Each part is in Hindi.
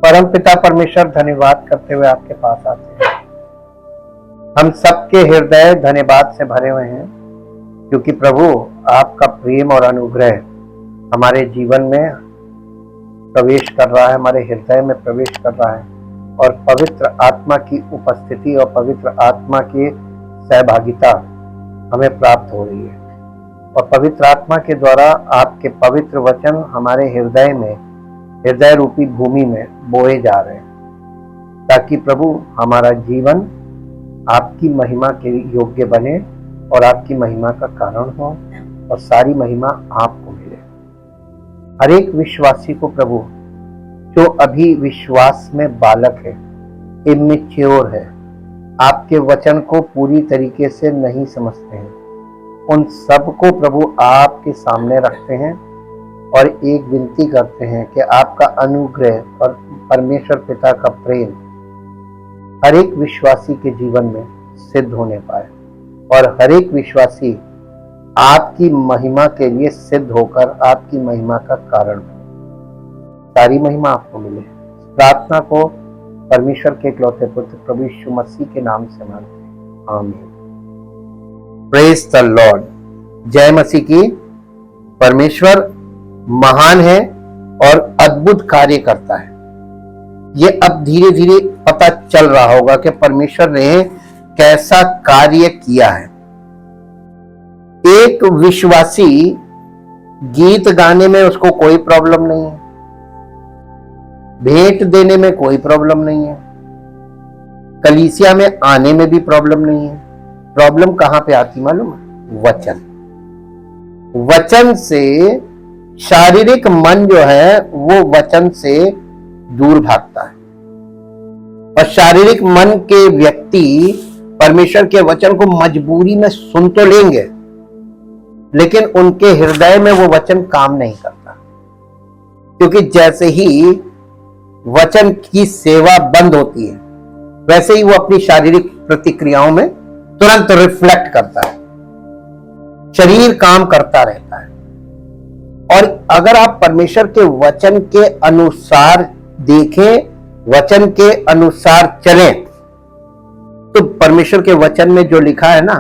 परम पिता परमेश्वर, धन्यवाद करते हुए आपके पास आते हैं। हम सबके हृदय धन्यवाद से भरे हुए हैं, क्योंकि प्रभु आपका प्रेम और अनुग्रह हमारे जीवन में प्रवेश कर रहा है, हमारे हृदय में प्रवेश कर रहा है, और पवित्र आत्मा की उपस्थिति और पवित्र आत्मा की सहभागिता हमें प्राप्त हो रही है। और पवित्र आत्मा के द्वारा आपके पवित्र वचन हमारे हृदय में, हृदय रूपी भूमि में बोए जा रहे हैं, ताकि प्रभु हमारा जीवन आपकी महिमा के योग्य बने और आपकी महिमा का कारण हो, और सारी महिमा आपको मिले। हर एक विश्वासी को प्रभु, जो अभी विश्वास में बालक है, इमेच्योर है, आपके वचन को पूरी तरीके से नहीं समझते हैं, उन सबको प्रभु आपके सामने रखते हैं और एक विनती करते हैं कि आपका अनुग्रह और परमेश्वर पिता का प्रेम हर एक विश्वासी के जीवन में सिद्ध होने पाए, और हर एक विश्वासी आपकी महिमा के लिए सिद्ध होकर आपकी महिमा का कारण बने। सारी महिमा आपको मिले। प्रार्थना को परमेश्वर के इकलौते पुत्र प्रभु यीशु मसीह के नाम से मांगते हैं, आमीन। Praise the Lord. जय मसीह की। परमेश्वर महान है और अद्भुत कार्य करता है। ये अब धीरे धीरे पता चल रहा होगा कि परमेश्वर ने कैसा कार्य किया है। एक विश्वासी गीत गाने में उसको कोई प्रॉब्लम नहीं है, भेंट देने में कोई प्रॉब्लम नहीं है, कलीसिया में आने में भी प्रॉब्लम नहीं है। प्रॉब्लम कहां पे आती मालूम है? वचन। वचन से शारीरिक मन जो है वो वचन से दूर भागता है, और शारीरिक मन के व्यक्ति परमेश्वर के वचन को मजबूरी में सुन तो लेंगे, लेकिन उनके हृदय में वो वचन काम नहीं करता, क्योंकि जैसे ही वचन की सेवा बंद होती है, वैसे ही वो अपनी शारीरिक प्रतिक्रियाओं में तुरंत रिफ्लेक्ट करता है, शरीर काम करता रहता है। और अगर आप परमेश्वर के वचन के अनुसार देखें, वचन के अनुसार चलें, तो परमेश्वर के वचन में जो लिखा है ना,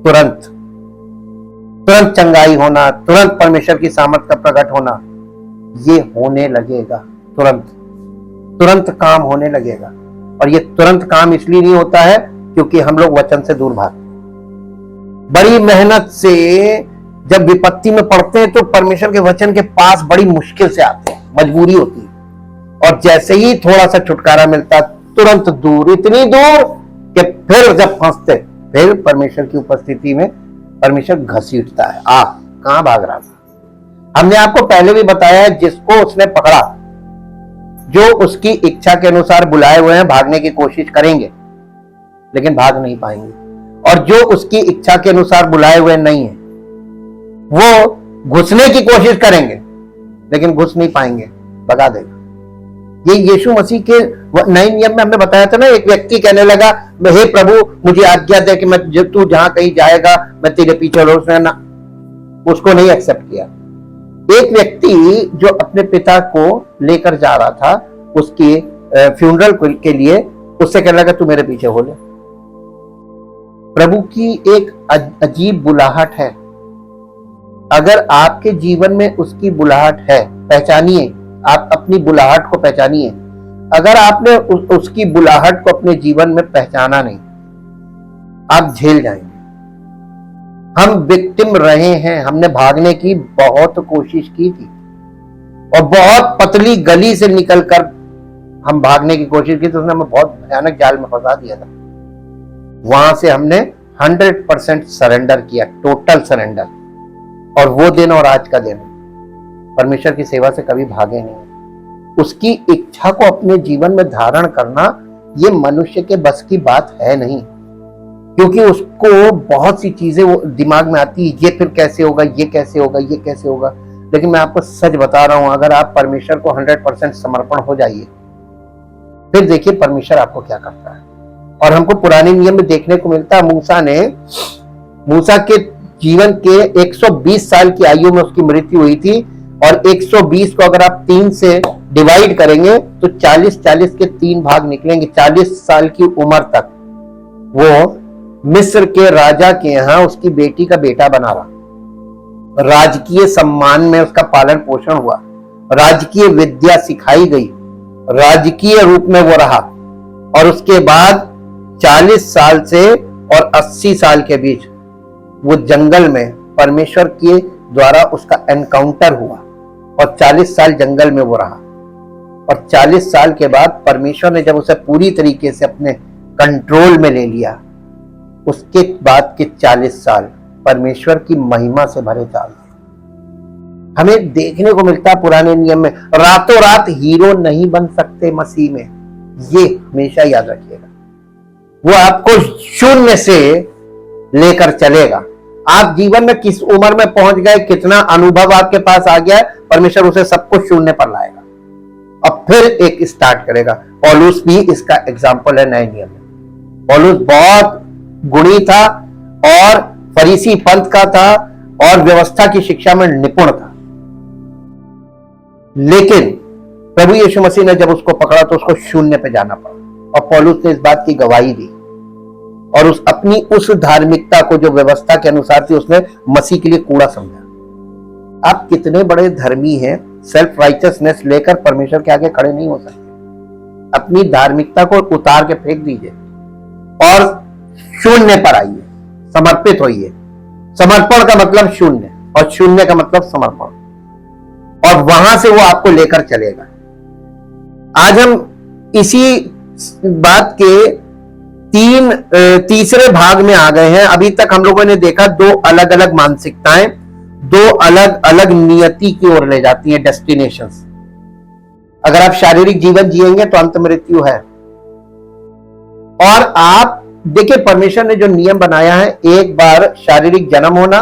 तुरंत चंगाई होना, तुरंत परमेश्वर की सामर्थ का प्रकट होना, ये होने लगेगा। तुरंत काम होने लगेगा। और ये तुरंत काम इसलिए नहीं होता है क्योंकि हम लोग वचन से दूर भागते। बड़ी मेहनत से जब विपत्ति में पड़ते हैं तो परमेश्वर के वचन के पास बड़ी मुश्किल से आते हैं, मजबूरी होती है, और जैसे ही थोड़ा सा छुटकारा मिलता तुरंत दूर, इतनी दूर कि फिर जब फंसते, फिर परमेश्वर की उपस्थिति में परमेश्वर घसीटता है। कहां भाग रहा था? हमने आपको पहले भी बताया है, जिसको उसने पकड़ा, जो उसकी इच्छा के अनुसार बुलाए हुए हैं, भागने की कोशिश करेंगे लेकिन भाग नहीं पाएंगे, और जो उसकी इच्छा के अनुसार बुलाए हुए नहीं है, वो घुसने की कोशिश करेंगे लेकिन घुस नहीं पाएंगे, भगा देगा। ये यीशु मसीह के नए नियम में हमने बताया था ना, एक व्यक्ति कहने लगा, हे प्रभु मुझे आज्ञा दे कि मैं तू जहां कहीं जाएगा मैं तेरे पीछे रोज रहना। उसको नहीं एक्सेप्ट किया। एक व्यक्ति जो अपने पिता को लेकर जा रहा था उसकी फ्यूनरल के लिए, उससे कहने लगा तू मेरे पीछे हो ले। प्रभु की एक अजीब बुलाहट है। अगर आपके जीवन में उसकी बुलाहट है, पहचानिए, आप अपनी बुलाहट को पहचानिए। अगर आपने उसकी बुलाहट को अपने जीवन में पहचाना नहीं, आप झेल जाएंगे। हम विक्टिम रहे हैं, हमने भागने की बहुत कोशिश की थी, और बहुत पतली गली से निकलकर हम भागने की कोशिश की, तो उसने हमें बहुत भयानक जाल में फंसा दिया था। वहां से हमने 100% सरेंडर किया, टोटल सरेंडर। और वो दिन और आज का दिन परमेश्वर की सेवा से कभी भागे नहीं। उसकी इच्छा को अपने जीवन में धारण करना ये मनुष्य के बस की बात है नहीं, क्योंकि उसको बहुत सी चीजें वो दिमाग में आती है, ये फिर कैसे होगा, ये कैसे होगा, ये कैसे होगा। लेकिन मैं आपको सच बता रहा हूं, अगर आप परमेश्वर को 100% समर्पण हो जाइए, फिर देखिए परमेश्वर आपको क्या करता है। और हमको पुराने नियम में देखने को मिलता है, मूसा के जीवन के 120 साल की आयु में उसकी मृत्यु हुई थी, और 120 को अगर आप 3 से डिवाइड करेंगे तो 40-40 के 3 भाग निकलेंगे। 40 साल की उम्र तक वो मिस्र के राजा के यहां उसकी बेटी का बेटा बना रहा, राजकीय सम्मान में उसका पालन पोषण हुआ, राजकीय विद्या सिखाई गई, राजकीय रूप में वो रहा। और उसके बाद 40 साल से और 80 साल के बीच वो जंगल में परमेश्वर के द्वारा उसका एनकाउंटर हुआ और 40 साल जंगल में वो रहा। और 40 साल के बाद परमेश्वर ने जब उसे पूरी तरीके से अपने कंट्रोल में ले लिया, उसके बाद के 40 साल परमेश्वर की महिमा से भरे साल थे। हमें देखने को मिलता है पुराने नियम में, रातों रात हीरो नहीं बन सकते मसीह में, ये हमेशा याद रखिएगा। वो आपको शून्य से लेकर चलेगा। आप जीवन में किस उम्र में पहुंच गए, कितना अनुभव आपके पास आ गया है, परमेश्वर उसे सब कुछ शून्य पर लाएगा और फिर एक स्टार्ट करेगा। पौलुस भी इसका एग्जाम्पल है नए नियम में। पौलुस बहुत गुणी था और फरीसी पंथ का था और व्यवस्था की शिक्षा में निपुण था, लेकिन प्रभु यीशु मसीह ने जब उसको पकड़ा तो उसको शून्य पे जाना पड़ा। और पौलुस ने इस बात की गवाही दी और उस धार्मिकता को जो व्यवस्था के अनुसार थी उसने मसीह के लिए कूड़ा समझा। आप कितने बड़े धर्मी हैं, सेल्फ राइचसनेस लेकर परमेश्वर के आगे खड़े नहीं हो सकते। अपनी धार्मिकता को उतार के फेंक दीजिए और शून्य पर आइए, समर्पित होइए। समर्पण का मतलब शून्य और शून्य का मतलब समर्पण, और वहां से वो आपको लेकर चलेगा। आज हम इसी बात के तीसरे भाग में आ गए हैं। अभी तक हम लोगों ने देखा दो अलग अलग मानसिकताएं, दो अलग अलग नियति की ओर ले जाती हैं, डेस्टिनेशंस। अगर आप शारीरिक जीवन जिएंगे तो अंत मृत्यु है। और आप देखिए, परमेश्वर ने जो नियम बनाया है, एक बार शारीरिक जन्म होना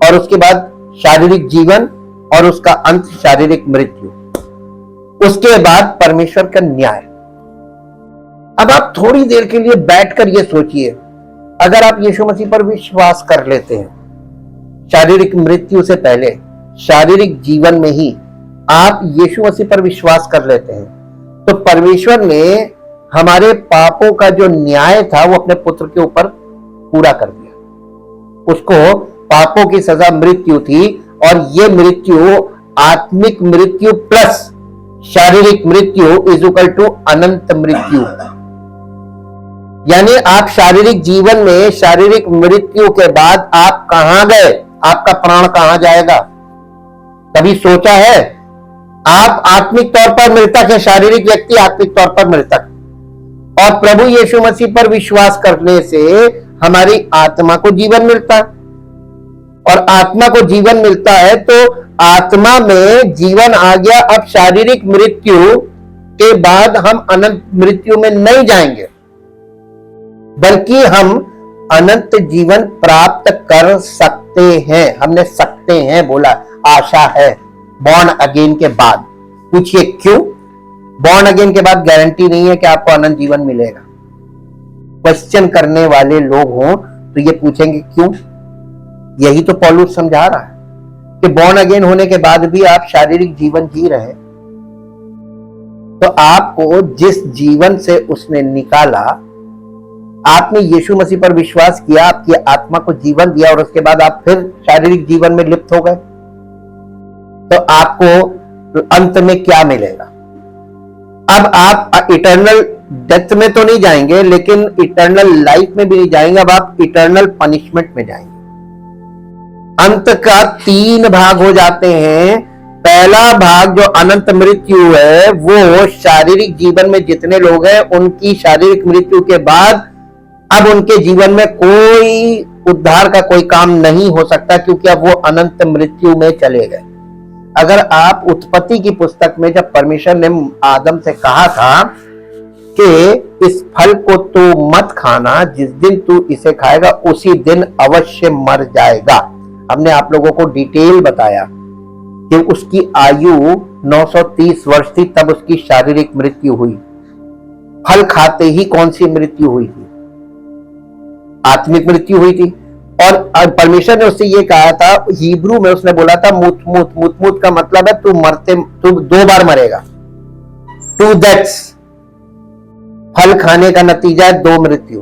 और उसके बाद शारीरिक जीवन और उसका अंत शारीरिक मृत्यु, उसके बाद परमेश्वर का न्याय। अब आप थोड़ी देर के लिए बैठकर यह सोचिए, अगर आप यीशु मसीह पर विश्वास कर लेते हैं, शारीरिक मृत्यु से पहले शारीरिक जीवन में ही आप यीशु मसीह पर विश्वास कर लेते हैं, तो परमेश्वर ने हमारे पापों का जो न्याय था वो अपने पुत्र के ऊपर पूरा कर दिया। उसको पापों की सजा मृत्यु थी और ये मृत्यु आत्मिक मृत्यु प्लस शारीरिक मृत्यु इज इक्वल टू अनंत मृत्यु। यानी आप शारीरिक जीवन में शारीरिक मृत्यु के बाद आप कहां गए, आपका प्राण कहां जाएगा, कभी सोचा है? आप आत्मिक तौर पर मृतक है, शारीरिक व्यक्ति आत्मिक तौर पर मृतक। और प्रभु यीशु मसीह पर विश्वास करने से हमारी आत्मा को जीवन मिलता है, और आत्मा को जीवन मिलता है तो आत्मा में जीवन आ गया। अब शारीरिक मृत्यु के बाद हम अनंत मृत्यु में नहीं जाएंगे, बल्कि हम अनंत जीवन प्राप्त कर सकते हैं। हमने सकते हैं बोला, आशा है बॉर्न अगेन के बाद। पूछिए क्यों? बॉर्न अगेन के बाद गारंटी नहीं है कि आपको अनंत जीवन मिलेगा। क्वेश्चन करने वाले लोग हों तो ये पूछेंगे क्यों। यही तो पौलुस समझा रहा है कि बॉर्न अगेन होने के बाद भी आप शारीरिक जीवन जी रहे, तो आपको जिस जीवन से उसने निकाला, आपने यीशु मसीह पर विश्वास किया, आपकी आत्मा को जीवन दिया और उसके बाद आप फिर शारीरिक जीवन में लिप्त हो गए, तो आपको अंत में क्या मिलेगा? अब आप इटर्नल डेथ में तो नहीं जाएंगे, लेकिन इटर्नल लाइफ में भी नहीं जाएंगे। अब आप इटर्नल पनिशमेंट में जाएंगे। अंत का 3 भाग हो जाते हैं। पहला भाग जो अनंत मृत्यु है, वो शारीरिक जीवन में जितने लोग हैं उनकी शारीरिक मृत्यु के बाद अब उनके जीवन में कोई उद्धार का कोई काम नहीं हो सकता, क्योंकि अब वो अनंत मृत्यु में चले गए। अगर आप उत्पत्ति की पुस्तक में जब परमेश्वर ने आदम से कहा था कि इस फल को तू मत खाना, जिस दिन तू इसे खाएगा उसी दिन अवश्य मर जाएगा, हमने आप लोगों को डिटेल बताया कि उसकी आयु 930 वर्ष थी, तब उसकी शारीरिक मृत्यु हुई। फल खाते ही कौन सी मृत्यु हुई थी? आत्मिक मृत्यु हुई थी। और परमेश्वर ने उससे ये कहा था, हिब्रू में उसने बोला था मुत मुत मुत मुत का मतलब है तू 2 बार मरेगा। 2 डेथ्स, फल खाने का नतीजा है 2 मृत्यु।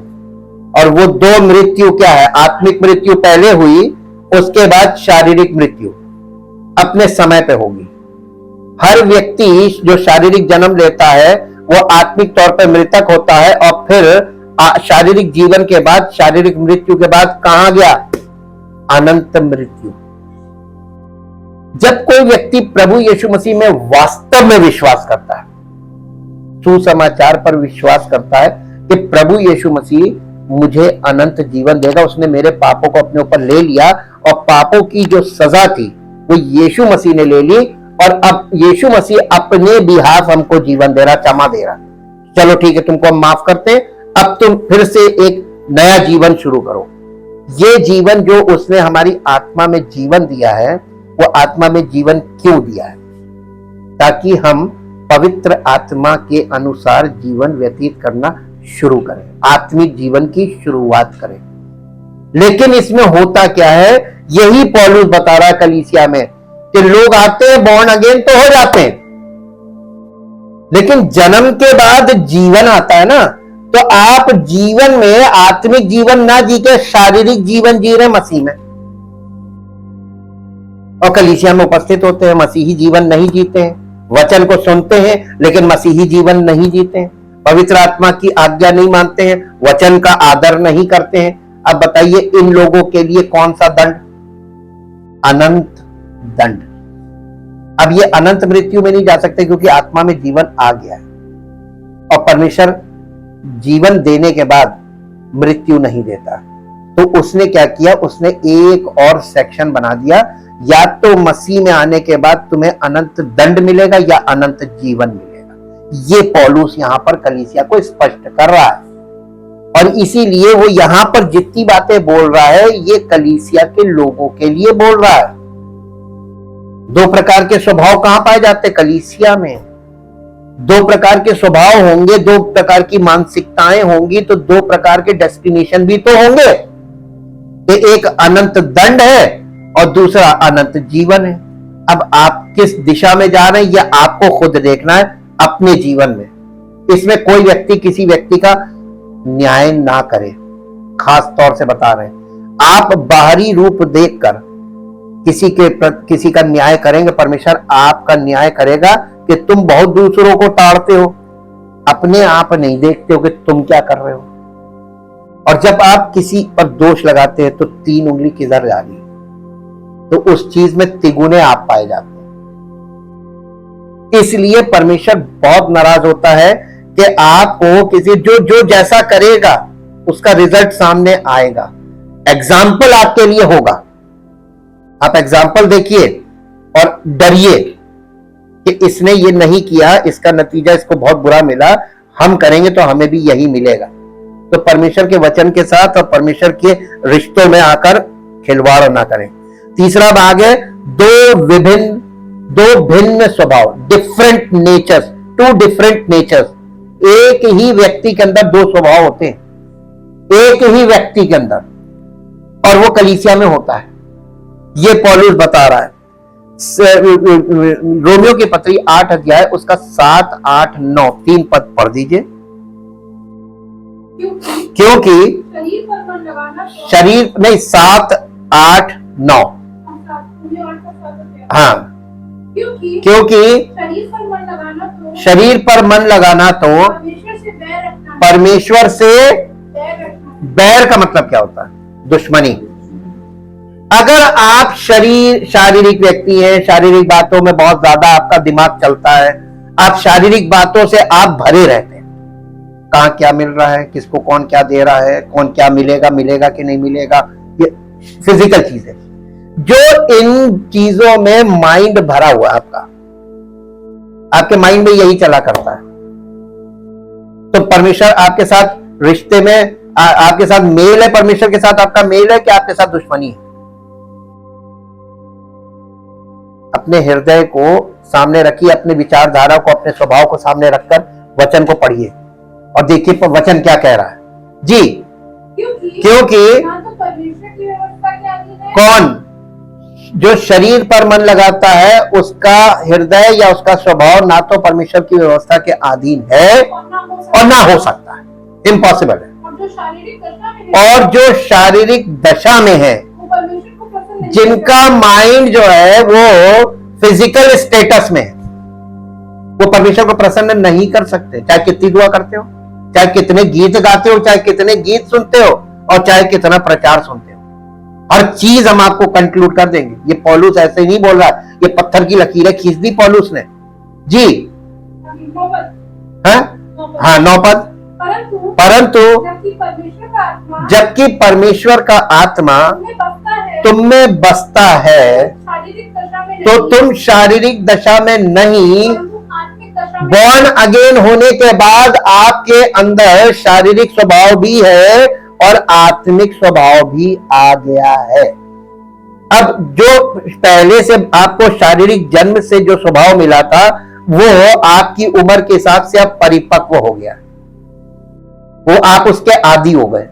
और वो 2 मृत्यु क्या है? आत्मिक मृत्यु पहले हुई, उसके बाद शारीरिक मृत्यु अपने समय पे होगी। हर व्यक्ति जो शारीरिक जन्म लेता है वो आत्मिक तौर पर मृतक होता है, और फिर शारीरिक जीवन के बाद, शारीरिक मृत्यु के बाद कहां गया? अनंत मृत्यु। जब कोई व्यक्ति प्रभु यीशु मसीह में वास्तव में विश्वास करता है, सुसमाचार पर विश्वास करता है कि प्रभु यीशु मसीह मुझे अनंत जीवन देगा, उसने मेरे पापों को अपने ऊपर ले लिया, और पापों की जो सजा थी वो यीशु मसीह ने ले ली, और अब यीशु मसीह अपने बिहाफ हमको जीवन दे रहा, क्षमा दे रहा। चलो ठीक है, तुमको हम माफ करते हैं, अब तुम फिर से एक नया जीवन शुरू करो। ये जीवन जो उसने हमारी आत्मा में जीवन दिया है, वो आत्मा में जीवन क्यों दिया है? ताकि हम पवित्र आत्मा के अनुसार जीवन व्यतीत करना शुरू करें, आत्मिक जीवन की शुरुआत करें। लेकिन इसमें होता क्या है? यही पौलुस बता रहा है कलीसिया में कि लोग आते हैं, बॉर्न अगेन तो हो जाते हैं, लेकिन जन्म के बाद जीवन आता है ना, तो आप जीवन में आत्मिक जीवन ना जी के शारीरिक जीवन जी रहे मसीह में, और कलीसिया में उपस्थित होते हैं, मसीही जीवन नहीं जीते हैं। वचन को सुनते हैं लेकिन मसीही जीवन नहीं जीते हैं, पवित्र आत्मा की आज्ञा नहीं मानते हैं, वचन का आदर नहीं करते हैं। अब बताइए इन लोगों के लिए कौन सा दंड? अनंत दंड। अब ये अनंत मृत्यु में नहीं जा सकते क्योंकि आत्मा में जीवन आ गया है, और परमेश्वर जीवन देने के बाद मृत्यु नहीं देता। तो उसने क्या किया? उसने एक और सेक्शन बना दिया, या तो मसीह में आने के बाद तुम्हें अनंत दंड मिलेगा या अनंत जीवन मिलेगा। ये पौलुस यहां पर कलीसिया को स्पष्ट कर रहा है, और इसीलिए वो यहां पर जितनी बातें बोल रहा है ये कलीसिया के लोगों के लिए बोल रहा है। 2 प्रकार के स्वभाव कहां पाए जाते? कलीसिया में। 2 प्रकार के स्वभाव होंगे, 2 प्रकार की मानसिकताएं होंगी, तो 2 प्रकार के डेस्टिनेशन भी तो होंगे। एक अनंत दंड है और दूसरा अनंत जीवन है। अब आप किस दिशा में जा रहे हैं यह आपको खुद देखना है अपने जीवन में। इसमें कोई व्यक्ति किसी व्यक्ति का न्याय ना करे, खास तौर से बता रहे हैं। आप बाहरी रूप देखकर किसी का न्याय करेंगे, परमेश्वर आपका न्याय करेगा कि तुम बहुत दूसरों को ताड़ते हो, अपने आप नहीं देखते हो कि तुम क्या कर रहे हो। और जब आप किसी पर दोष लगाते हैं तो 3 उंगली किधर जा रही है, तो उस चीज में तिगुने आप पाए जाते हैं। इसलिए परमेश्वर बहुत नाराज होता है कि आपको किसी जो जैसा करेगा उसका रिजल्ट सामने आएगा। एग्जाम्पल आपके लिए होगा, आप एग्जाम्पल देखिए और डरिए कि इसने ये नहीं किया, इसका नतीजा इसको बहुत बुरा मिला, हम करेंगे तो हमें भी यही मिलेगा। तो परमेश्वर के वचन के साथ और परमेश्वर के रिश्तों में आकर खिलवाड़ ना करें। तीसरा भाग है 2 भिन्न स्वभाव, डिफरेंट नेचर्स, 2 डिफरेंट नेचर्स। एक ही व्यक्ति के अंदर 2 स्वभाव होते हैं, एक ही व्यक्ति के अंदर, और वो कलीसिया में होता है। ये पौलुस बता रहा है। रोमियो की पत्री 8 अध्याय उसका 7, 8, 9 3 पद पढ़ दीजिए। क्योंकि शरीर नहीं 7, 8, 9 हाँ, क्योंकि शरीर पर मन लगाना तो परमेश्वर से बैर का मतलब क्या होता है? दुश्मनी। अगर आप शारीरिक व्यक्ति हैं, शारीरिक बातों में बहुत ज्यादा आपका दिमाग चलता है, आप शारीरिक बातों से आप भरे रहते हैं, कहां क्या मिल रहा है, किसको कौन क्या दे रहा है, कौन क्या मिलेगा कि नहीं मिलेगा, ये फिजिकल चीज है। जो इन चीजों में माइंड भरा हुआ है आपके माइंड में यही चला करता है, तो परमेश्वर आपके साथ रिश्ते में आपके साथ मेल है, परमेश्वर के साथ आपका मेल है कि आपके साथ दुश्मनी है? अपने हृदय को सामने रखिए, अपने विचारधारा को, अपने स्वभाव को सामने रखकर वचन को पढ़िए और देखिए वचन क्या कह रहा है जी। क्योंकि कौन? जो शरीर पर मन लगाता है उसका हृदय या उसका स्वभाव ना तो परमेश्वर की व्यवस्था के अधीन है और ना हो सकता है, इम्पॉसिबल है। और जो शारीरिक दशा में है, जिनका माइंड जो है वो फिजिकल स्टेटस में है, वो परमेश्वर को प्रसन्न नहीं कर सकते, चाहे कितनी दुआ करते हो, चाहे कितने गीत गाते हो, चाहे कितने गीत सुनते हो, और चाहे कितना प्रचार सुनते हो। हर चीज हम आपको कंक्लूड कर देंगे। ये पौलुस ऐसे नहीं बोल रहा, ये पत्थर की लकीरें खींच दी पौलुस ने जी। हाँ 9 पद। परंतु जबकि परमेश्वर का आत्मा तुम में बसता है तो तुम शारीरिक दशा में नहीं, बॉर्न अगेन होने के बाद आपके अंदर शारीरिक स्वभाव भी है और आत्मिक स्वभाव भी आ गया है। अब जो पहले से आपको शारीरिक जन्म से जो स्वभाव मिला था वो आपकी उम्र के हिसाब से अब परिपक्व हो गया, वो आप उसके आदी हो गए,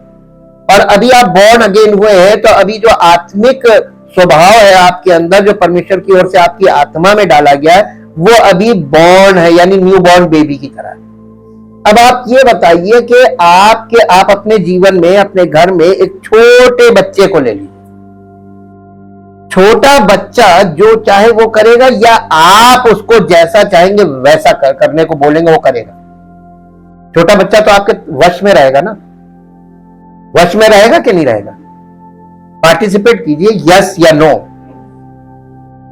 और अभी आप बॉर्न अगेन हुए हैं। तो अभी जो आत्मिक स्वभाव है आपके अंदर, जो परमेश्वर की ओर से आपकी आत्मा में डाला गया है, वो अभी बॉर्न है, यानी न्यू बॉर्न बेबी की तरह। अब आप ये बताइए कि आप अपने जीवन में, अपने घर में एक छोटे बच्चे को ले लीजिए। छोटा बच्चा जो चाहे वो करेगा, या आप उसको जैसा चाहेंगे वैसा करने को बोलेंगे वो करेगा। छोटा बच्चा तो आपके वश में रहेगा ना, वश में रहेगा कि नहीं रहेगा? पार्टिसिपेट कीजिए, यस या नो।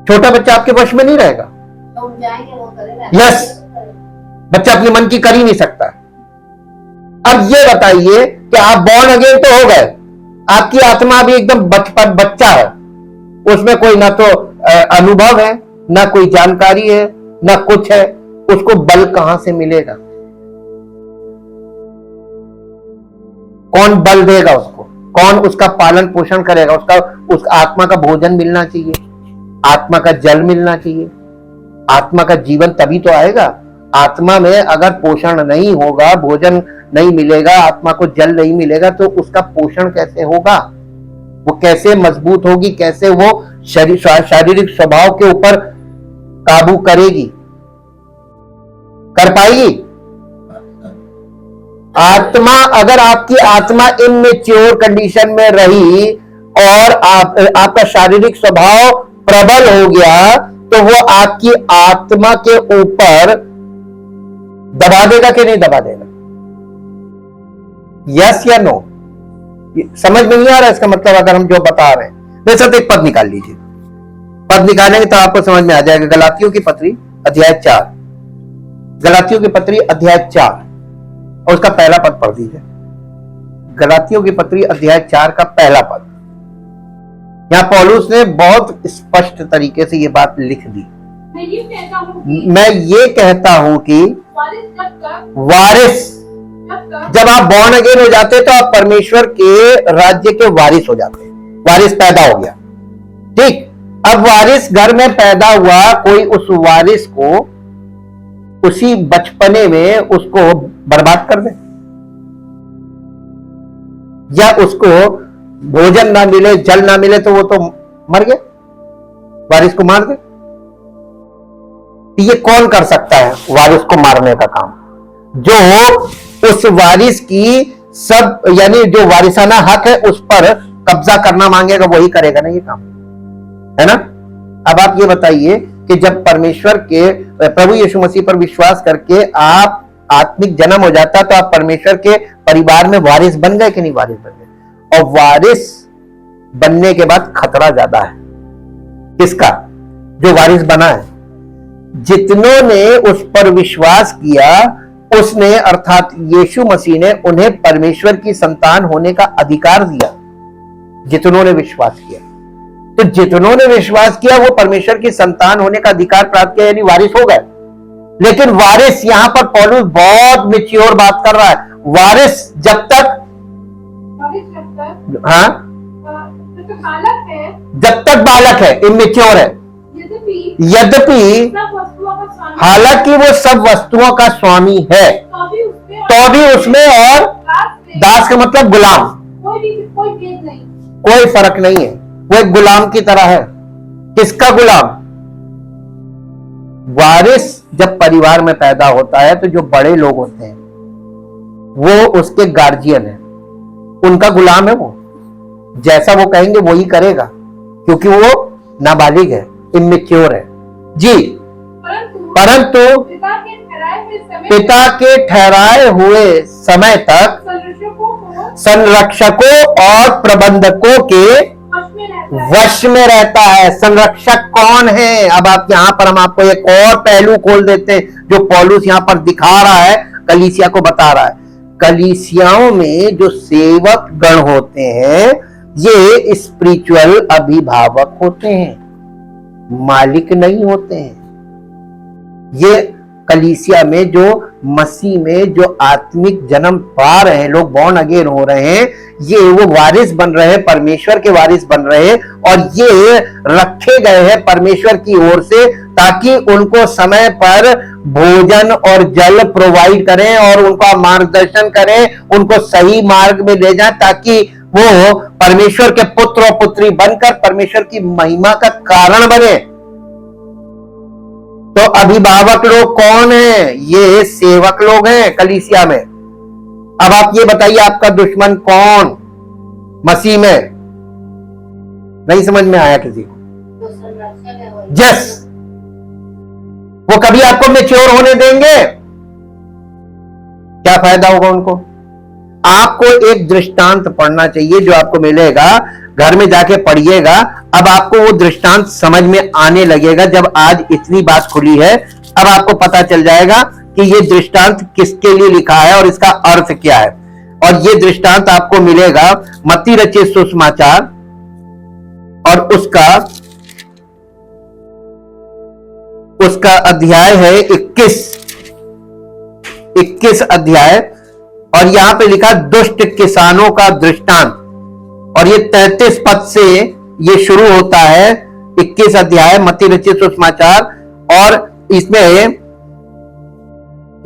छोटा बच्चा आपके वश में नहीं रहेगा, यस। बच्चा अपने मन की कर ही नहीं सकता। अब ये बताइए कि आप बॉर्न अगेन तो हो गए, आपकी आत्मा भी एकदम बचपन बच्चा है, उसमें कोई ना तो अनुभव है, ना कोई जानकारी है, ना कुछ है, उसको बल कहां से मिलेगा? कौन बल देगा उसको? कौन उसका पालन पोषण करेगा? उस आत्मा का भोजन मिलना चाहिए, आत्मा का जल मिलना चाहिए, आत्मा का जीवन तभी तो आएगा। आत्मा में अगर पोषण नहीं होगा, भोजन नहीं मिलेगा, आत्मा को जल नहीं मिलेगा, तो उसका पोषण कैसे होगा? वो कैसे मजबूत होगी? कैसे वो शारीरिक स्वभाव के ऊपर काबू करेगी? कर पाएगी? आत्मा, अगर आपकी आत्मा इमेच्योर कंडीशन में रही और आपका शारीरिक स्वभाव प्रबल हो गया, तो वो आपकी आत्मा के ऊपर दबा देगा कि नहीं दबा देगा? यस या नो? समझ में नहीं आ रहा इसका मतलब? अगर हम जो बता रहे हैं, मेरे साथ एक पद निकाल लीजिए। पद निकालेंगे तो आपको समझ में आ जाएगा। गलातियों की पत्री अध्याय 4, गलातियों की पत्री अध्याय 4 और उसका पहला पद पढ़ दीजिए। गलातियों की पत्री अध्याय 4 का पहला पद। यहां पौलुस ने बहुत स्पष्ट तरीके से ये बात लिख दी। मैं ये कहता हूं कि वारिस, जब आप बॉर्न अगेन हो जाते तो आप परमेश्वर के राज्य के वारिस हो जाते हैं। वारिस पैदा हो गया, ठीक। अब वारिस घर में पैदा हुआ, कोई उस वारिस को उसी बचपने में उसको बर्बाद कर दे, या उसको भोजन ना मिले, जल ना मिले, तो वो तो मर गया, वारिस को मार दे। ये कौन कर सकता है वारिस को मारने का काम? जो उस वारिस की सब, यानी जो वारिसाना हक है उस पर कब्जा करना मांगेगा, वही करेगा ना ये काम, है ना। अब आप ये बताइए कि जब परमेश्वर के, प्रभु यीशु मसीह पर विश्वास करके आप आत्मिक जन्म हो जाता, तो आप परमेश्वर के परिवार में वारिस बन गए कि नहीं वारिस बन गए? और वारिस बनने के बाद खतरा ज्यादा है। किसका? जो वारिस बना है। जितनों ने उस पर विश्वास किया, उसने अर्थात यीशु मसीह ने उन्हें परमेश्वर की संतान होने का अधिकार दिया। जितनों ने विश्वास किया, तो जितनों ने विश्वास किया वो परमेश्वर की संतान होने का अधिकार प्राप्त किया, यानी वारिस हो गए। लेकिन वारिस, यहां पर पौलुस बहुत मैच्योर बात कर रहा है। वारिस जब तक, हाँ, जब तक बालक है, इमेच्योर है, यद्यपि हालांकि वो सब वस्तुओं का स्वामी है, तो भी उसमें, और दास का मतलब गुलाम, कोई फर्क नहीं है। वो एक गुलाम की तरह है। किसका गुलाम? वारिस जब परिवार में पैदा होता है तो जो बड़े लोग होते हैं वो उसके गार्जियन है, उनका गुलाम है वो। जैसा वो कहेंगे वही करेगा, क्योंकि वो नाबालिग है, इमेच्योर है जी। परंतु पिता के ठहराए हुए समय तक संरक्षकों और प्रबंधकों के वश में रहता है। संरक्षक कौन है? अब आप यहां पर हम आपको एक और पहलू खोल देते हैं जो पौलुस यहां पर दिखा रहा है, कलीसिया को बता रहा है। कलीसियाओं में जो सेवक गण होते हैं ये स्पिरिचुअल अभिभावक होते हैं, मालिक नहीं होते हैं। ये कलीसिया में जो मसीह में जो आत्मिक जन्म पा रहे हैं लोग, बॉर्न अगेन हो रहे हैं, ये वो वारिस बन रहे हैं, परमेश्वर के वारिस बन रहे हैं, और ये रखे गए हैं परमेश्वर की ओर से ताकि उनको समय पर भोजन और जल प्रोवाइड करें और उनका मार्गदर्शन करें, उनको सही मार्ग में ले जाएं, ताकि वो परमेश्वर के पुत्र और पुत्री बनकर परमेश्वर की महिमा का कारण बने। तो अभिभावक लोग कौन हैं? ये सेवक लोग हैं कलीसिया में। अब आप ये बताइए, आपका दुश्मन कौन मसीह में? नहीं समझ में आया किसी को? यस, वो कभी आपको मैच्योर होने देंगे? क्या फायदा होगा उनको? आपको एक दृष्टांत पढ़ना चाहिए जो आपको मिलेगा, घर में जाके पढ़िएगा। अब आपको वो दृष्टांत समझ में आने लगेगा। जब आज इतनी बात खुली है, अब आपको पता चल जाएगा कि ये दृष्टांत किसके लिए लिखा है और इसका अर्थ क्या है। और ये दृष्टांत आपको मिलेगा मत्ती रचित सुसमाचार और उसका अध्याय है 21 अध्याय, और यहां पे लिखा दुष्ट किसानों का दृष्टांत, और ये 33 पद से ये शुरू होता है। 21 अध्याय मत्ती रचित सुसमाचार, और इसमें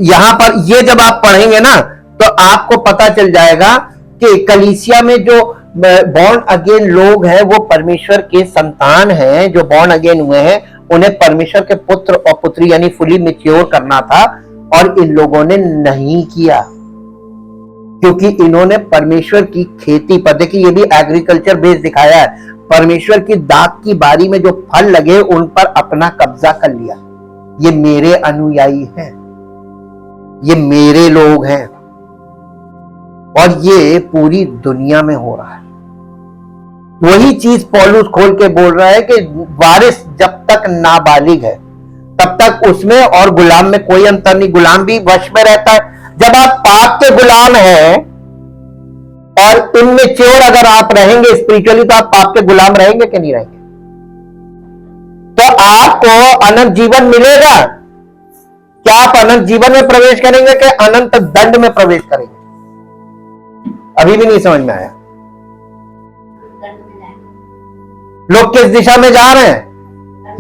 यहां पर ये जब आप पढ़ेंगे ना तो आपको पता चल जाएगा कि कलीसिया में जो बॉर्न अगेन लोग हैं वो परमेश्वर के संतान हैं। जो बॉर्न अगेन हुए हैं उन्हें परमेश्वर के पुत्र और पुत्री यानी फुली मैच्योर करना था, और इन लोगों ने नहीं किया, क्योंकि इन्होंने परमेश्वर की खेती पर, देखिए ये भी एग्रीकल्चर बेस दिखाया है, परमेश्वर की दाख की बारी में जो फल लगे उन पर अपना कब्जा कर लिया। ये मेरे अनुयायी हैं, ये मेरे लोग हैं, और ये पूरी दुनिया में हो रहा है। वही चीज पौलुस खोल के बोल रहा है कि वारिस जब तक नाबालिग है तब तक उसमें और गुलाम में कोई अंतर नहीं। गुलाम भी वश में रहता है। जब आप पाप के गुलाम हैं और इनमेच्योर अगर आप रहेंगे स्पिरिचुअली, तो आप पाप के गुलाम रहेंगे कि नहीं रहेंगे? तो आपको अनंत जीवन मिलेगा। क्या आप अनंत जीवन में प्रवेश करेंगे कि अनंत दंड में प्रवेश करेंगे? अभी भी नहीं समझ में आया। लोग किस दिशा में जा रहे हैं?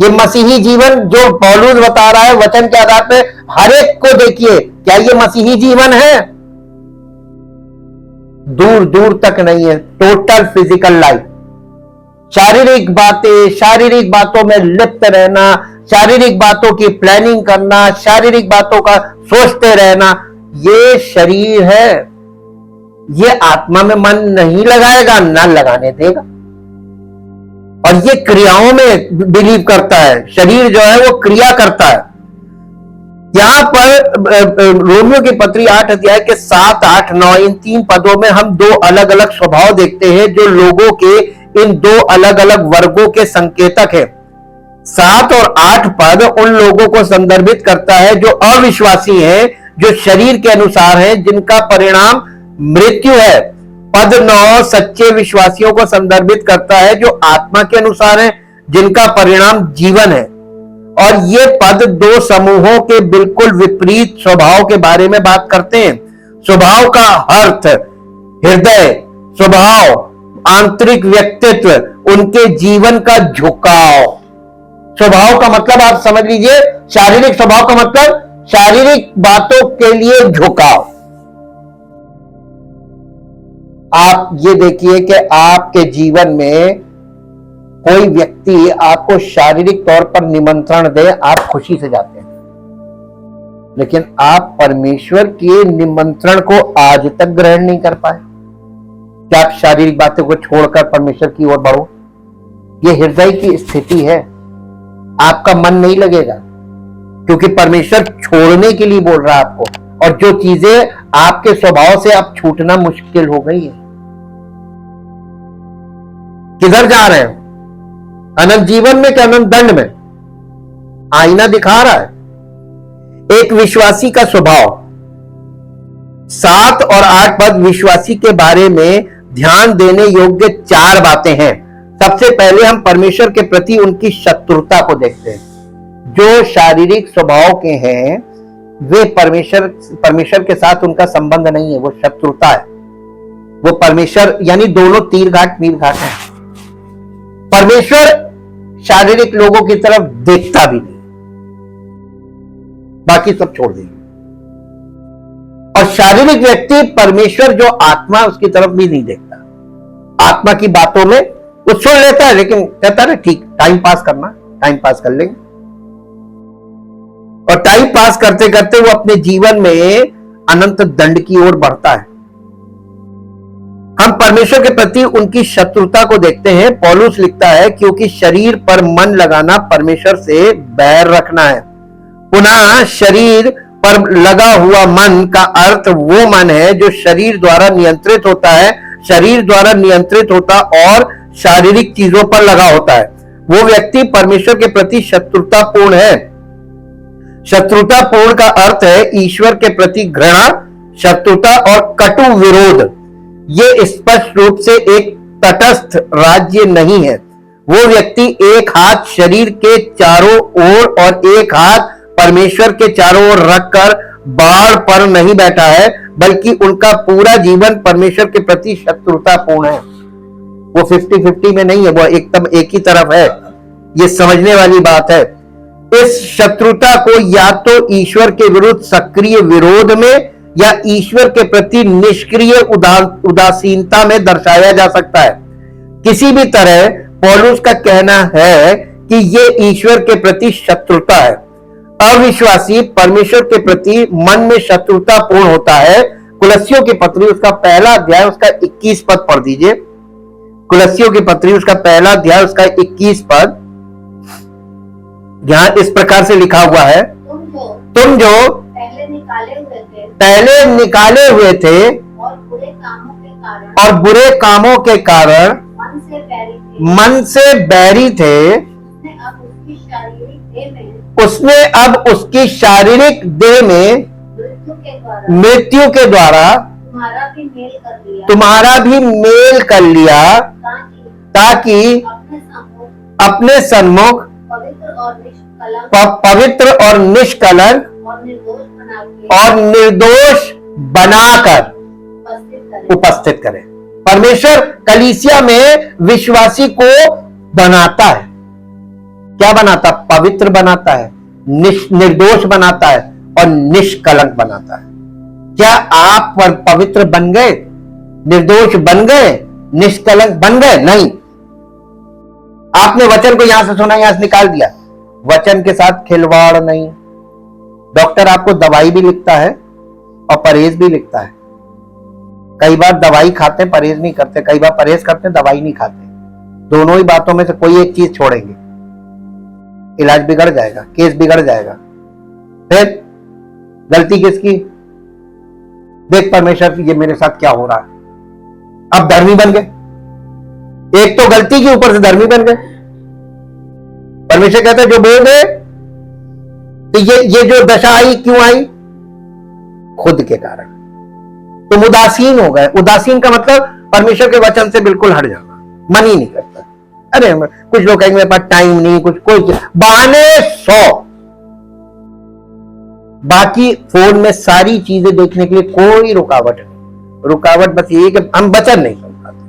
ये मसीही जीवन जो पौलुस बता रहा है वचन के आधार पे, हर एक को देखिए, क्या ये मसीही जीवन है? दूर दूर तक नहीं है। टोटल फिजिकल लाइफ, शारीरिक बातें, शारीरिक बातों में लिप्त रहना, शारीरिक बातों की प्लानिंग करना, शारीरिक बातों का सोचते रहना, ये शरीर है। ये आत्मा में मन नहीं लगाएगा, ना लगाने देगा, और ये क्रियाओं में बिलीव करता है। शरीर जो है वो क्रिया करता है। यहां पर रोमियो की पत्री 8 अध्याय के 7, 8, 9 इन 3 पदों में हम 2 अलग अलग स्वभाव देखते हैं जो लोगों के इन 2 अलग अलग वर्गों के संकेतक है। 7 और 8 पद उन लोगों को संदर्भित करता है जो अविश्वासी हैं, जो शरीर के अनुसार हैं, जिनका परिणाम मृत्यु है। पद 9 सच्चे विश्वासियों को संदर्भित करता है जो आत्मा के अनुसार हैं, जिनका परिणाम जीवन है। और ये पद 2 समूहों के बिल्कुल विपरीत स्वभाव के बारे में बात करते हैं। स्वभाव का अर्थ हृदय, स्वभाव, आंतरिक व्यक्तित्व, उनके जीवन का झुकाव। स्वभाव का मतलब आप समझ लीजिए, शारीरिक स्वभाव का मतलब शारीरिक बातों के लिए झुकाव। आप ये देखिए कि आपके जीवन में कोई व्यक्ति आपको शारीरिक तौर पर निमंत्रण दे, आप खुशी से जाते हैं, लेकिन आप परमेश्वर के निमंत्रण को आज तक ग्रहण नहीं कर पाए। क्या आप शारीरिक बातों को छोड़कर परमेश्वर की ओर बढ़ो? यह हृदय की स्थिति है। आपका मन नहीं लगेगा, क्योंकि परमेश्वर छोड़ने के लिए बोल रहा है आपको, और जो चीजें आपके स्वभाव से अब छूटना मुश्किल हो गई है। किधर जा रहे हैं? अनंत जीवन में कि अनंत दंड में? आईना दिखा रहा है। एक विश्वासी का स्वभाव। 7 और 8 पद विश्वासी के बारे में ध्यान देने योग्य 4 बातें हैं। सबसे पहले हम परमेश्वर के प्रति उनकी शत्रुता को देखते हैं। जो शारीरिक स्वभाव के हैं वे परमेश्वर के साथ उनका संबंध नहीं है, वो शत्रुता है। वो परमेश्वर यानी दोनों तीर घाट मील घाट है। परमेश्वर शारीरिक लोगों की तरफ देखता भी नहीं, बाकी सब छोड़ देंगे। और शारीरिक व्यक्ति परमेश्वर जो आत्मा उसकी तरफ भी नहीं देखता। आत्मा की बातों में वो सुन लेता है, लेकिन कहता है ठीक टाइम पास करना, टाइम पास कर लेंगे। और टाइम पास करते करते वो अपने जीवन में अनंत दंड की ओर बढ़ता है। हम परमेश्वर के प्रति उनकी शत्रुता को देखते हैं। पौलुस लिखता है, क्योंकि शरीर पर मन लगाना परमेश्वर से बैर रखना है। पुनः शरीर पर लगा हुआ मन का अर्थ वो मन है जो शरीर द्वारा नियंत्रित होता है, शरीर द्वारा नियंत्रित होता और शारीरिक चीजों पर लगा होता है। वो व्यक्ति परमेश्वर के प्रति शत्रुतापूर्ण है। शत्रुतापूर्ण का अर्थ है ईश्वर के प्रति घृणा, शत्रुता और कटु विरोध। ये स्पष्ट रूप से एक तटस्थ राज्य नहीं है। वो व्यक्ति एक हाथ शरीर के चारों ओर और एक हाथ परमेश्वर के चारों ओर रखकर बाढ़ पर नहीं बैठा है, बल्कि उनका पूरा जीवन परमेश्वर के प्रति शत्रुतापूर्ण है। वो 50-50 में नहीं है, वो एकदम एक ही तरफ है। ये समझने वाली बात है। इस शत्रुता को या तो ईश्वर के विरुद्ध सक्रिय विरोध में या ईश्वर के प्रति निष्क्रिय उदासीनता में दर्शाया जा सकता है। किसी भी तरह पौलुस का कहना है कि ये ईश्वर के प्रति शत्रुता है। अविश्वासी परमेश्वर के प्रति मन में शत्रुतापूर्ण होता है। कुलस्सियों की पत्री उसका पहला अध्याय उसका 21 पद पढ़ दीजिए। कुलस्सियों की पत्री उसका पहला अध्याय उसका 21 पद, यहां इस प्रकार से लिखा हुआ है, तुम जो पहले निकाले हुए थे और बुरे कामों के कारण मन से बैरी थे, उसने अब उसकी शारीरिक देह में मृत्यु के द्वारा तुम्हारा भी मेल कर लिया, ताकि अपने सन्मुख पवित्र और निष्कलंक और निर्दोष बनाकर उपस्थित करें। परमेश्वर कलीसिया में विश्वासी को बनाता है। क्या बनाता? पवित्र बनाता है, निर्दोष बनाता है और निष्कलंक बनाता है। क्या आप पवित्र बन गए, निर्दोष बन गए, निष्कलंक बन गए? नहीं। आपने वचन को यहां से सुना, यहां से निकाल दिया। वचन के साथ खिलवाड़ नहीं। डॉक्टर आपको दवाई भी लिखता है और परहेज भी लिखता है। कई बार दवाई खाते परहेज नहीं करते, कई बार परहेज करते दवाई नहीं खाते। दोनों ही बातों में से कोई एक चीज छोड़ेंगे, इलाज बिगड़ जाएगा, केस बिगड़ जाएगा। फिर गलती किसकी? देख परमेश्वर ये मेरे साथ क्या हो रहा है। अब धर्मी बन गए, एक तो गलती के ऊपर से धर्मी बन गए। परमेश्वर कहता है जो बोल गए, तो ये जो दशा आई क्यों आई? खुद के कारण। तुम उदासीन हो गए। उदासीन का मतलब परमेश्वर के वचन से बिल्कुल हट जाना, मन ही नहीं करता। अरे कुछ लोग कहेंगे मेरे पास टाइम नहीं, कुछ बहाने 100। बाकी फोन में सारी चीजें देखने के लिए कोई रुकावट नहीं। रुकावट बस ये कि हम वचन नहीं सुन पाते।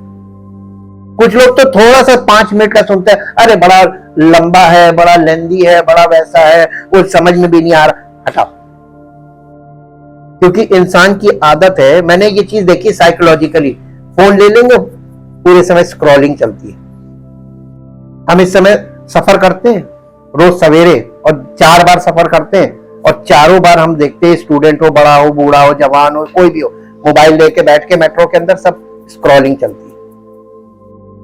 कुछ लोग तो थोड़ा सा 5 मिनट का सुनते हैं, अरे बड़ा लंबा है, बड़ा लेंदी है, बड़ा वैसा है, वो समझ में भी नहीं आ रहा। हटाओ। क्योंकि इंसान की आदत है, मैंने ये चीज देखी साइकोलॉजिकली, फोन ले लेंगे, पूरे समय स्क्रॉलिंग चलती है। हम इस समय सफर करते हैं रोज सवेरे और 4 बार सफर करते हैं और चारों बार हम देखते हैं स्टूडेंट हो, बड़ा हो, बूढ़ा हो, जवान हो, कोई भी हो, मोबाइल लेके बैठ के मेट्रो के अंदर सब स्क्रॉलिंग चलती है।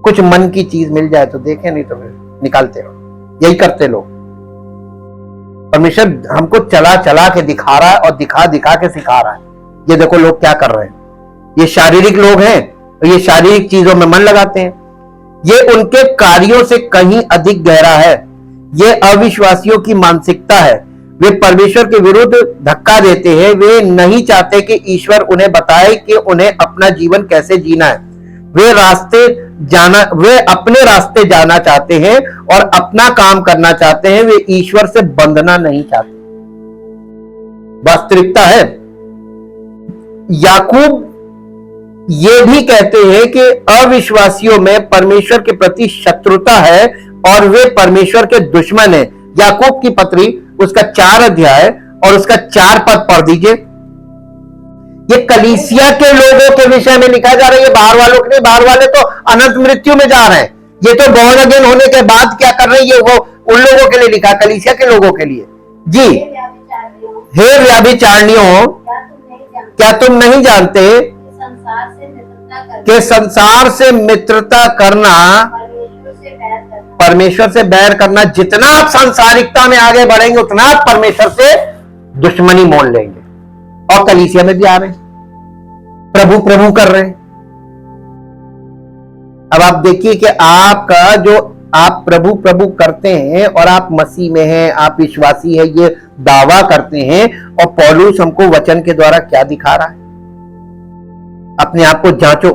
कुछ मन की चीज मिल जाए तो देखें, नहीं तो फिर निकालते रहो। यही करते लोग। परमेश्वर हमको चला चला के दिखा रहा है और दिखा दिखा के सिखा रहा है। ये देखो लोग क्या कर रहे हैं। ये शारीरिक लोग हैं और ये शारीरिक चीजों में मन लगाते हैं। ये उनके कार्यों से कहीं अधिक गहरा है। ये अविश्वासियों की मानसिकता है। वे परमेश्वर के विरुद्ध धक्का देते हैं। वे नहीं चाहते कि ईश्वर उन्हें बताए कि उन्हें अपना जीवन कैसे जीना है। वे अपने रास्ते जाना चाहते हैं और अपना काम करना चाहते हैं। वे ईश्वर से बंधना नहीं चाहते। वास्तविकता है, याकूब ये भी कहते हैं कि अविश्वासियों में परमेश्वर के प्रति शत्रुता है और वे परमेश्वर के दुश्मन हैं। याकूब की पत्री उसका 4 अध्याय और उसका 4 पद पढ़ दीजिए। ये कलीसिया के लोगों के विषय में लिखा जा रहा है। ये बाहर वालों के लिए, बाहर वाले तो अनंत मृत्यु में जा रहे हैं। ये तो बॉर्न अगेन होने के बाद क्या कर रहे हैं, ये वो उन लोगों के लिए लिखा, कलीसिया के लोगों के लिए। जी, हे व्यभिचारिणियों, क्या तुम नहीं जानते कि संसार से मित्रता करना, परमेश्वर से बैर करना, जितना आप सांसारिकता में आगे बढ़ेंगे उतना आप परमेश्वर से दुश्मनी मोल लेंगे। और कलीसिया में भी आ रहे हैं, प्रभु प्रभु कर रहे हैं। अब आप देखिए कि आपका जो आप प्रभु प्रभु करते हैं और आप मसीह में हैं, आप विश्वासी हैं, ये दावा करते हैं। और पौलुस हमको वचन के द्वारा क्या दिखा रहा है, अपने आप को जांचो।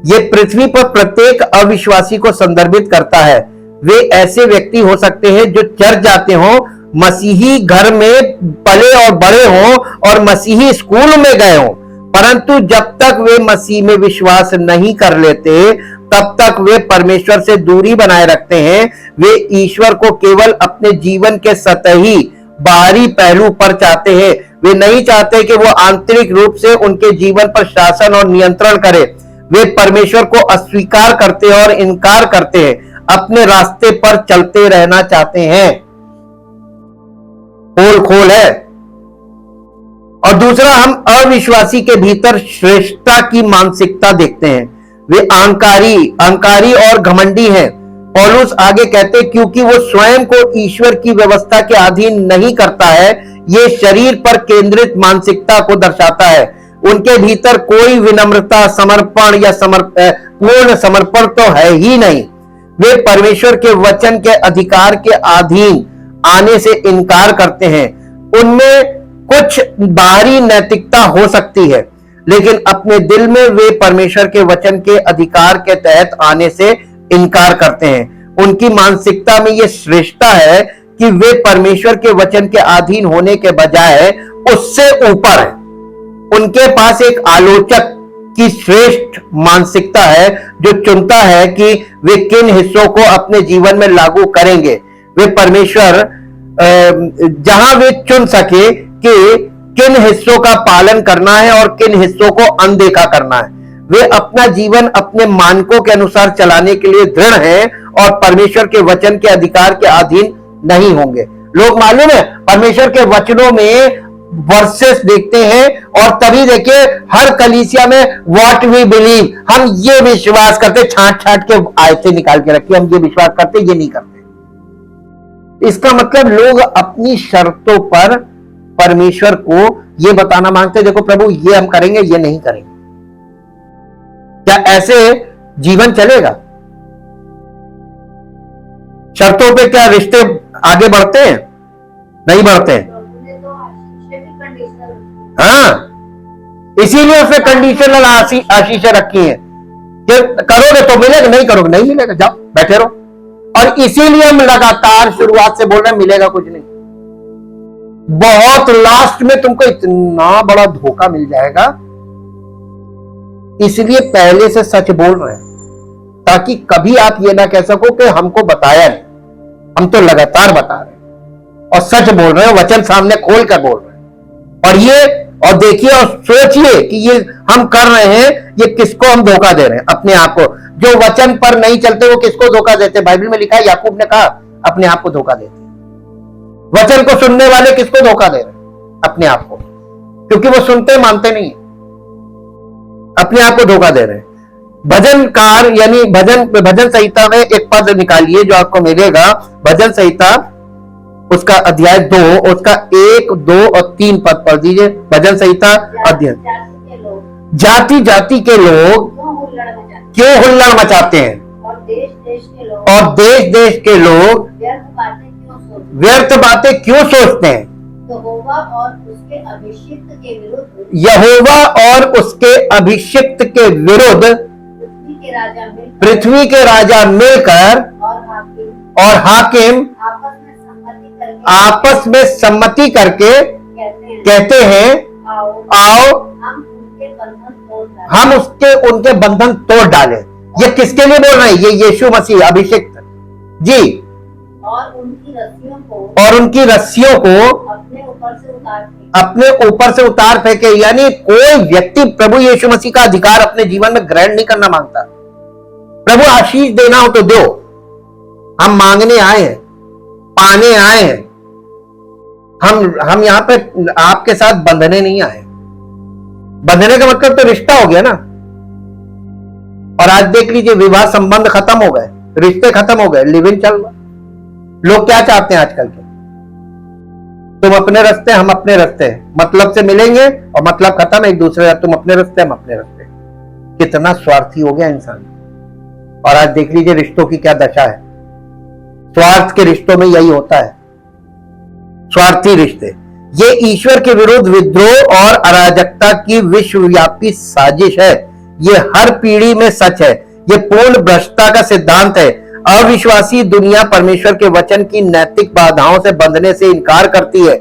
ये पृथ्वी पर प्रत्येक अविश्वासी को संदर्भित करता है। वे ऐसे व्यक्ति हो सकते हैं जो चर्च जाते हो, मसीही घर में पले और बड़े हों और मसीही स्कूल में गए हों, परंतु जब तक वे मसीह में विश्वास नहीं कर लेते तब तक वे परमेश्वर से दूरी बनाए रखते हैं। वे ईश्वर को केवल अपने जीवन के सतही बाहरी पहलू पर चाहते हैं। वे नहीं चाहते कि वो आंतरिक रूप से उनके जीवन पर शासन और नियंत्रण करे। वे परमेश्वर को अस्वीकार करते हैं और इनकार करते हैं, अपने रास्ते पर चलते रहना चाहते हैं। पोल खोल है। और दूसरा, हम अविश्वासी के भीतर श्रेष्ठता की मानसिकता देखते हैं। वे अहंकारी और घमंडी हैं। पौलुस आगे कहते, क्योंकि वो स्वयं को ईश्वर की व्यवस्था के अधीन नहीं करता है। ये शरीर पर केंद्रित मानसिकता को दर्शाता है। उनके भीतर कोई विनम्रता, समर्पण या पूर्ण समर्पण तो है ही नहीं। वे परमेश्वर के वचन के अधिकार के अधीन आने से इनकार करते हैं। उनमें कुछ बाहरी नैतिकता हो सकती है, लेकिन अपने दिल में वे परमेश्वर के वचन के अधिकार के तहत आने से इनकार करते हैं। उनकी मानसिकता में यह श्रेष्ठता है कि वे परमेश्वर के वचन के अधीन होने के बजाय उससे ऊपर है। उनके पास एक आलोचक की श्रेष्ठ मानसिकता है, जो चुनता है कि वे किन हिस्सों को अपने जीवन में लागू करेंगे। वे परमेश्वर जहां वे चुन सके कि किन हिस्सों का पालन करना है और किन हिस्सों को अनदेखा करना है। वे अपना जीवन अपने मानकों के अनुसार चलाने के लिए दृढ़ हैं और परमेश्वर के वचन के अधिकार के अधीन नहीं होंगे। लोग मालूम है परमेश्वर के वचनों में वर्सेस देखते हैं और तभी देखिए हर कलीसिया में व्हाट वी बिलीव, हम ये विश्वास करते, छांट छांट के आयतें निकाल के रखी, हम ये विश्वास करते, ये नहीं करते। इसका मतलब लोग अपनी शर्तों पर परमेश्वर को ये बताना मांगते, देखो प्रभु ये हम करेंगे, ये नहीं करेंगे। क्या ऐसे जीवन चलेगा? शर्तों पे क्या रिश्ते आगे बढ़ते हैं? नहीं बढ़ते हैं। हाँ, इसीलिए उसने कंडीशनल आशीषें रखी हैं कि करोगे तो मिलेगा, नहीं करोगे नहीं मिलेगा, जाओ बैठे रहो। और इसीलिए हम लगातार शुरुआत से बोल रहे हैं मिलेगा कुछ नहीं, बहुत लास्ट में तुमको इतना बड़ा धोखा मिल जाएगा। इसलिए पहले से सच बोल रहे हैं ताकि कभी आप ये ना कह सको कि हमको बताया नहीं। हम तो लगातार बता रहे हैं और सच बोल रहे हैं, वचन सामने खोल कर बोल रहे हैं। और ये और देखिए और सोचिए कि ये हम कर रहे हैं, ये किसको हम धोखा दे रहे हैं? अपने आप को। जो वचन पर नहीं चलते वो किसको धोखा देते? बाइबल में लिखा है, याकूब ने कहा अपने आप को धोखा देते। वचन को सुनने वाले किसको धोखा दे रहे हैं? अपने आप को, क्योंकि वो सुनते मानते नहीं, अपने आप को धोखा दे रहे हैं। भजनकार यानी भजन संहिता में एक पद निकालिए जो आपको मिलेगा, भजन संहिता उसका अध्याय 2, उसका 1, 2 और 3 पद पढ़ दीजिए। भजन संहिता अध्याय। जाति जाति के लोग क्यों हुल्लड़ मचाते हैं, और देश देश के लोग व्यर्थ बातें क्यों सोचते हैं? यहोवा और उसके अभिषिक्त के विरुद्ध पृथ्वी के राजा मिलकर और हाकिम आपस में सम्मति करके कहते हैं, आओ हम उनके बंधन तोड़ डालें। ये किसके लिए बोल रहे हैं? ये यीशु मसीह अभिषिक्त जी। और उनकी रस्सियों को अपने ऊपर से उतार फेंके। यानी कोई व्यक्ति प्रभु यीशु मसीह का अधिकार अपने जीवन में ग्रहण नहीं करना मांगता। प्रभु आशीष देना हो तो दो, हम मांगने आए हैं, पाने आए हैं। हम यहां पे आपके साथ बंधने नहीं आए। बंधने का मतलब तो रिश्ता हो गया ना। और आज देख लीजिए, विवाह संबंध खत्म हो गए, रिश्ते खत्म हो गए, लिविंग चल रहा। लोग क्या चाहते हैं आजकल के? तुम अपने रास्ते, हम अपने रास्ते, मतलब से मिलेंगे और मतलब खत्म, एक दूसरे, तुम अपने रास्ते, हम अपने रास्ते। कितना स्वार्थी हो गया इंसान। और आज देख लीजिए रिश्तों की क्या दशा है। स्वार्थ के रिश्तों में यही होता है, स्वार्थी रिश्ते। ये ईश्वर के विरुद्ध विद्रोह और अराजकता की विश्वव्यापी साजिश है। ये हर पीढ़ी में सच है। ये पूर्ण भ्रष्टता का सिद्धांत है। अविश्वासी दुनिया परमेश्वर के वचन की नैतिक बाधाओं से बंधने से इनकार करती है।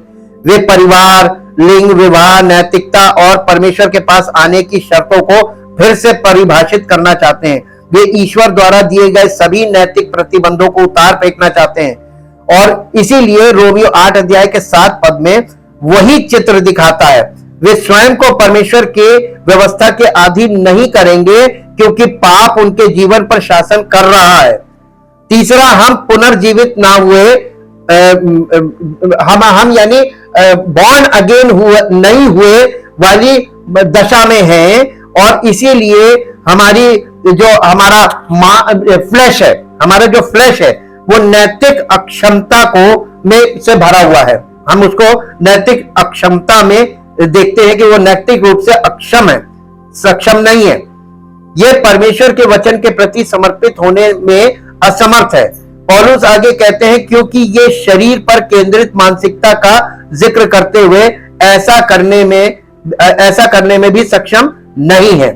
वे परिवार, लिंग, विवाह, नैतिकता और परमेश्वर के पास आने की शर्तों को फिर से परिभाषित करना चाहते हैं। वे ईश्वर द्वारा दिए गए सभी नैतिक प्रतिबंधों को उतार फेंकना चाहते हैं। और इसीलिए रोमियो 8 अध्याय के 7 पद में वही चित्र दिखाता है। वे स्वयं को परमेश्वर के व्यवस्था के अधीन नहीं करेंगे क्योंकि पाप उनके जीवन पर शासन कर रहा है। तीसरा, हम पुनर्जीवित ना हुए, हम यानी बॉर्न अगेन नहीं हुए वाली दशा में हैं। और इसीलिए हमारा फ्लैश है, हमारा जो फ्लैश है वो नैतिक अक्षमता में से भरा हुआ है। हम उसको नैतिक अक्षमता में देखते हैं कि वो नैतिक रूप से अक्षम है, सक्षम नहीं है। ये परमेश्वर के वचन के प्रति समर्पित होने में असमर्थ है। पौलुस आगे कहते हैं, क्योंकि ये शरीर पर केंद्रित मानसिकता का जिक्र करते हुए ऐसा करने में भी सक्षम नहीं है।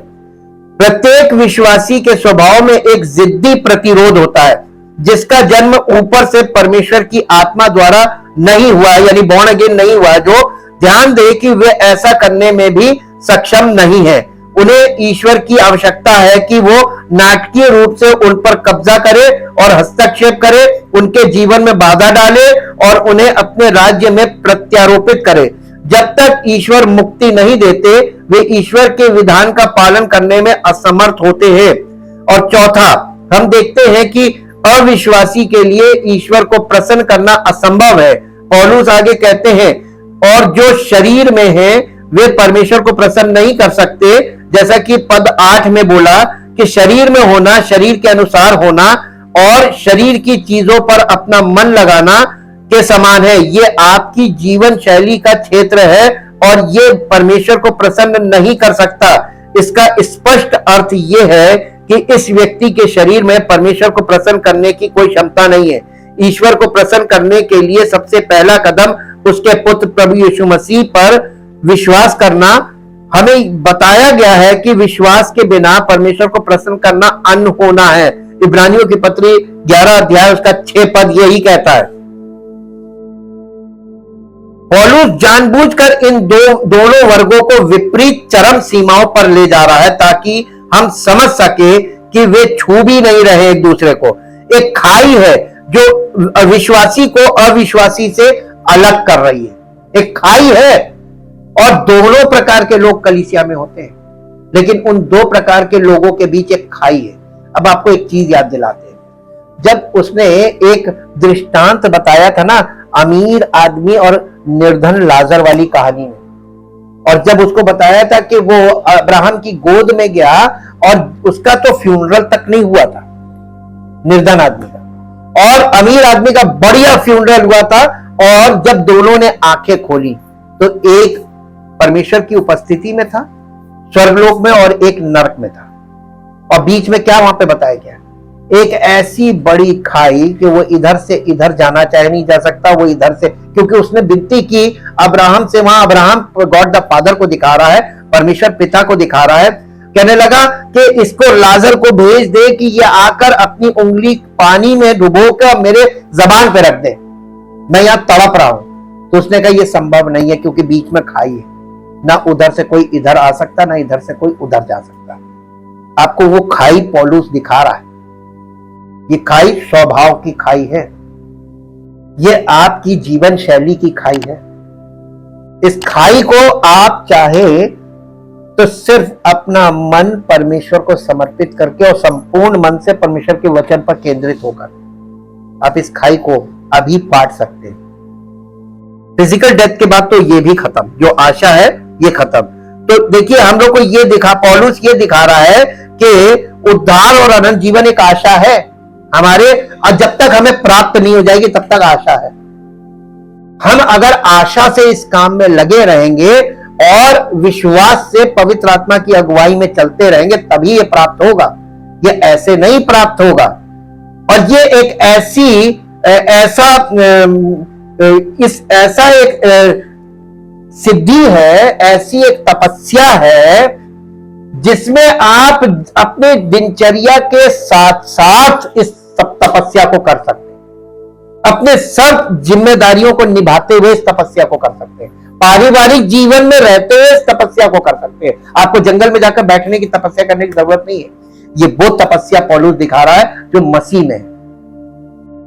प्रत्येक विश्वासी के स्वभाव में एक जिद्दी प्रतिरोध होता है जिसका जन्म ऊपर से परमेश्वर की आत्मा द्वारा नहीं हुआ है, यानी बॉर्न अगेन नहीं हुआ है, जो ध्यान दे कि वे ऐसा करने में भी सक्षम नहीं है। उन्हें ईश्वर की आवश्यकता है कि वो नाटकीय रूप से उन पर कब्जा करे और हस्तक्षेप करे, उनके जीवन में बाधा डाले और उन्हें अपने राज्य में प्रत्यारोपित करे। जब तक ईश्वर मुक्ति नहीं देते, वे ईश्वर के विधान का पालन करने में असमर्थ होते हैं। और चौथा, हम देखते हैं कि अविश्वासी के लिए ईश्वर को प्रसन्न करना असंभव है। पौलुस आगे कहते हैं, और जो शरीर में हैं वे परमेश्वर को प्रसन्न नहीं कर सकते। जैसा कि पद 8 में बोला कि शरीर में होना, शरीर के अनुसार होना और शरीर की चीजों पर अपना मन लगाना के समान है। ये आपकी जीवन शैली का क्षेत्र है और ये परमेश्वर को प्रसन्न नहीं कर सकता। इसका स्पष्ट अर्थ ये है कि इस व्यक्ति के शरीर में परमेश्वर को प्रसन्न करने की कोई क्षमता नहीं है। ईश्वर को प्रसन्न करने के लिए सबसे पहला कदम उसके पुत्र प्रभु यीशु मसीह पर विश्वास करना। हमें बताया गया है कि विश्वास के बिना परमेश्वर को प्रसन्न करना अनहोना है। इब्रानियों की पत्री 11 अध्याय उसका 6 पद यही कहता है। पौलुस जानबूझकर इन दोनों वर्गों को विपरीत चरम सीमाओं पर ले जा रहा है ताकि हम समझ सके कि वे छू भी नहीं रहे एक दूसरे को। एक खाई है जो विश्वासी को अविश्वासी से अलग कर रही है। एक खाई है और दोनों प्रकार के लोग कलीसिया में होते हैं, लेकिन उन दो प्रकार के लोगों के बीच एक खाई है। अब आपको एक चीज याद दिलाते हैं, जब उसने एक दृष्टांत बताया था ना अमीर आदमी और निर्धन लाजर वाली कहानी में, और जब उसको बताया था कि वो अब्राहम की गोद में गया और उसका तो फ्यूनरल तक नहीं हुआ था निर्धन आदमी का, और अमीर आदमी का बढ़िया फ्यूनरल हुआ था। और जब दोनों ने आंखें खोली तो एक परमेश्वर की उपस्थिति में था स्वर्गलोक में और एक नरक में था, और बीच में क्या वहां पे बताया गया, एक ऐसी बड़ी खाई कि वो इधर से इधर जाना चाहे नहीं जा सकता, वो इधर से, क्योंकि उसने विनती की अब्राहम से, वहां अब्राहम गॉड द फादर को दिखा रहा है, परमेश्वर पिता को दिखा रहा है, कहने लगा कि इसको लाजर को भेज दे कि ये आकर अपनी उंगली पानी में डुबोकर मेरे जबान पे रख दे, मैं यहां तड़प रहा हूं। तो उसने कहा ये संभव नहीं है क्योंकि बीच में खाई है, ना उधर से कोई इधर आ सकता ना इधर से कोई उधर जा सकता। आपको वो खाई पौलुस दिखा रहा है, ये खाई स्वभाव की खाई है, ये आपकी जीवन शैली की खाई है। इस खाई को आप चाहे तो सिर्फ अपना मन परमेश्वर को समर्पित करके और संपूर्ण मन से परमेश्वर के वचन पर केंद्रित होकर आप इस खाई को अभी पाट सकते हैं। फिजिकल डेथ के बाद तो ये भी खत्म, जो आशा है ये खत्म। तो देखिए हम लोग को ये पौलुस ये दिखा रहा है कि उद्धार और अनंत जीवन एक आशा है हमारे, और जब तक हमें प्राप्त नहीं हो जाएगी तब तक आशा है। हम अगर आशा से इस काम में लगे रहेंगे और विश्वास से पवित्र आत्मा की अगुवाई में चलते रहेंगे तभी ये प्राप्त होगा, ये ऐसे नहीं प्राप्त होगा। और ये एक ऐसा एक सिद्धि है, ऐसी एक तपस्या है जिसमें आप अपने दिनचर्या के साथ साथ इस सब तपस्या को कर सकते हैं, अपने सब जिम्मेदारियों को निभाते हुए इस तपस्या को कर सकते हैं, पारिवारिक जीवन में रहते हुए इस तपस्या को कर सकते हैं। आपको जंगल में जाकर बैठने की तपस्या करने की जरूरत नहीं है। ये वो तपस्या पौलुस दिखा रहा है जो मसीह में है।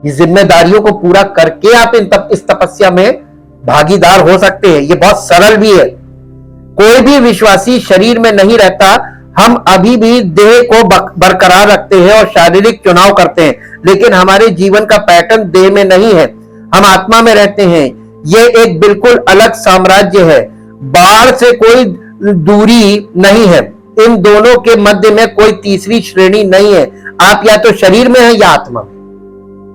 ये जिम्मेदारियों को पूरा करके आप इस तपस्या में भागीदार हो सकते हैं। ये बहुत सरल भी है। कोई भी विश्वासी शरीर में नहीं रहता, हम अभी भी देह को बरकरार रखते हैं और शारीरिक चुनाव करते हैं, लेकिन हमारे जीवन का पैटर्न देह में नहीं है, हम आत्मा में रहते हैं। ये एक बिल्कुल अलग साम्राज्य है, बाहर से कोई दूरी नहीं है, इन दोनों के मध्य में कोई तीसरी श्रेणी नहीं है। आप या तो शरीर में हैं या आत्मा में।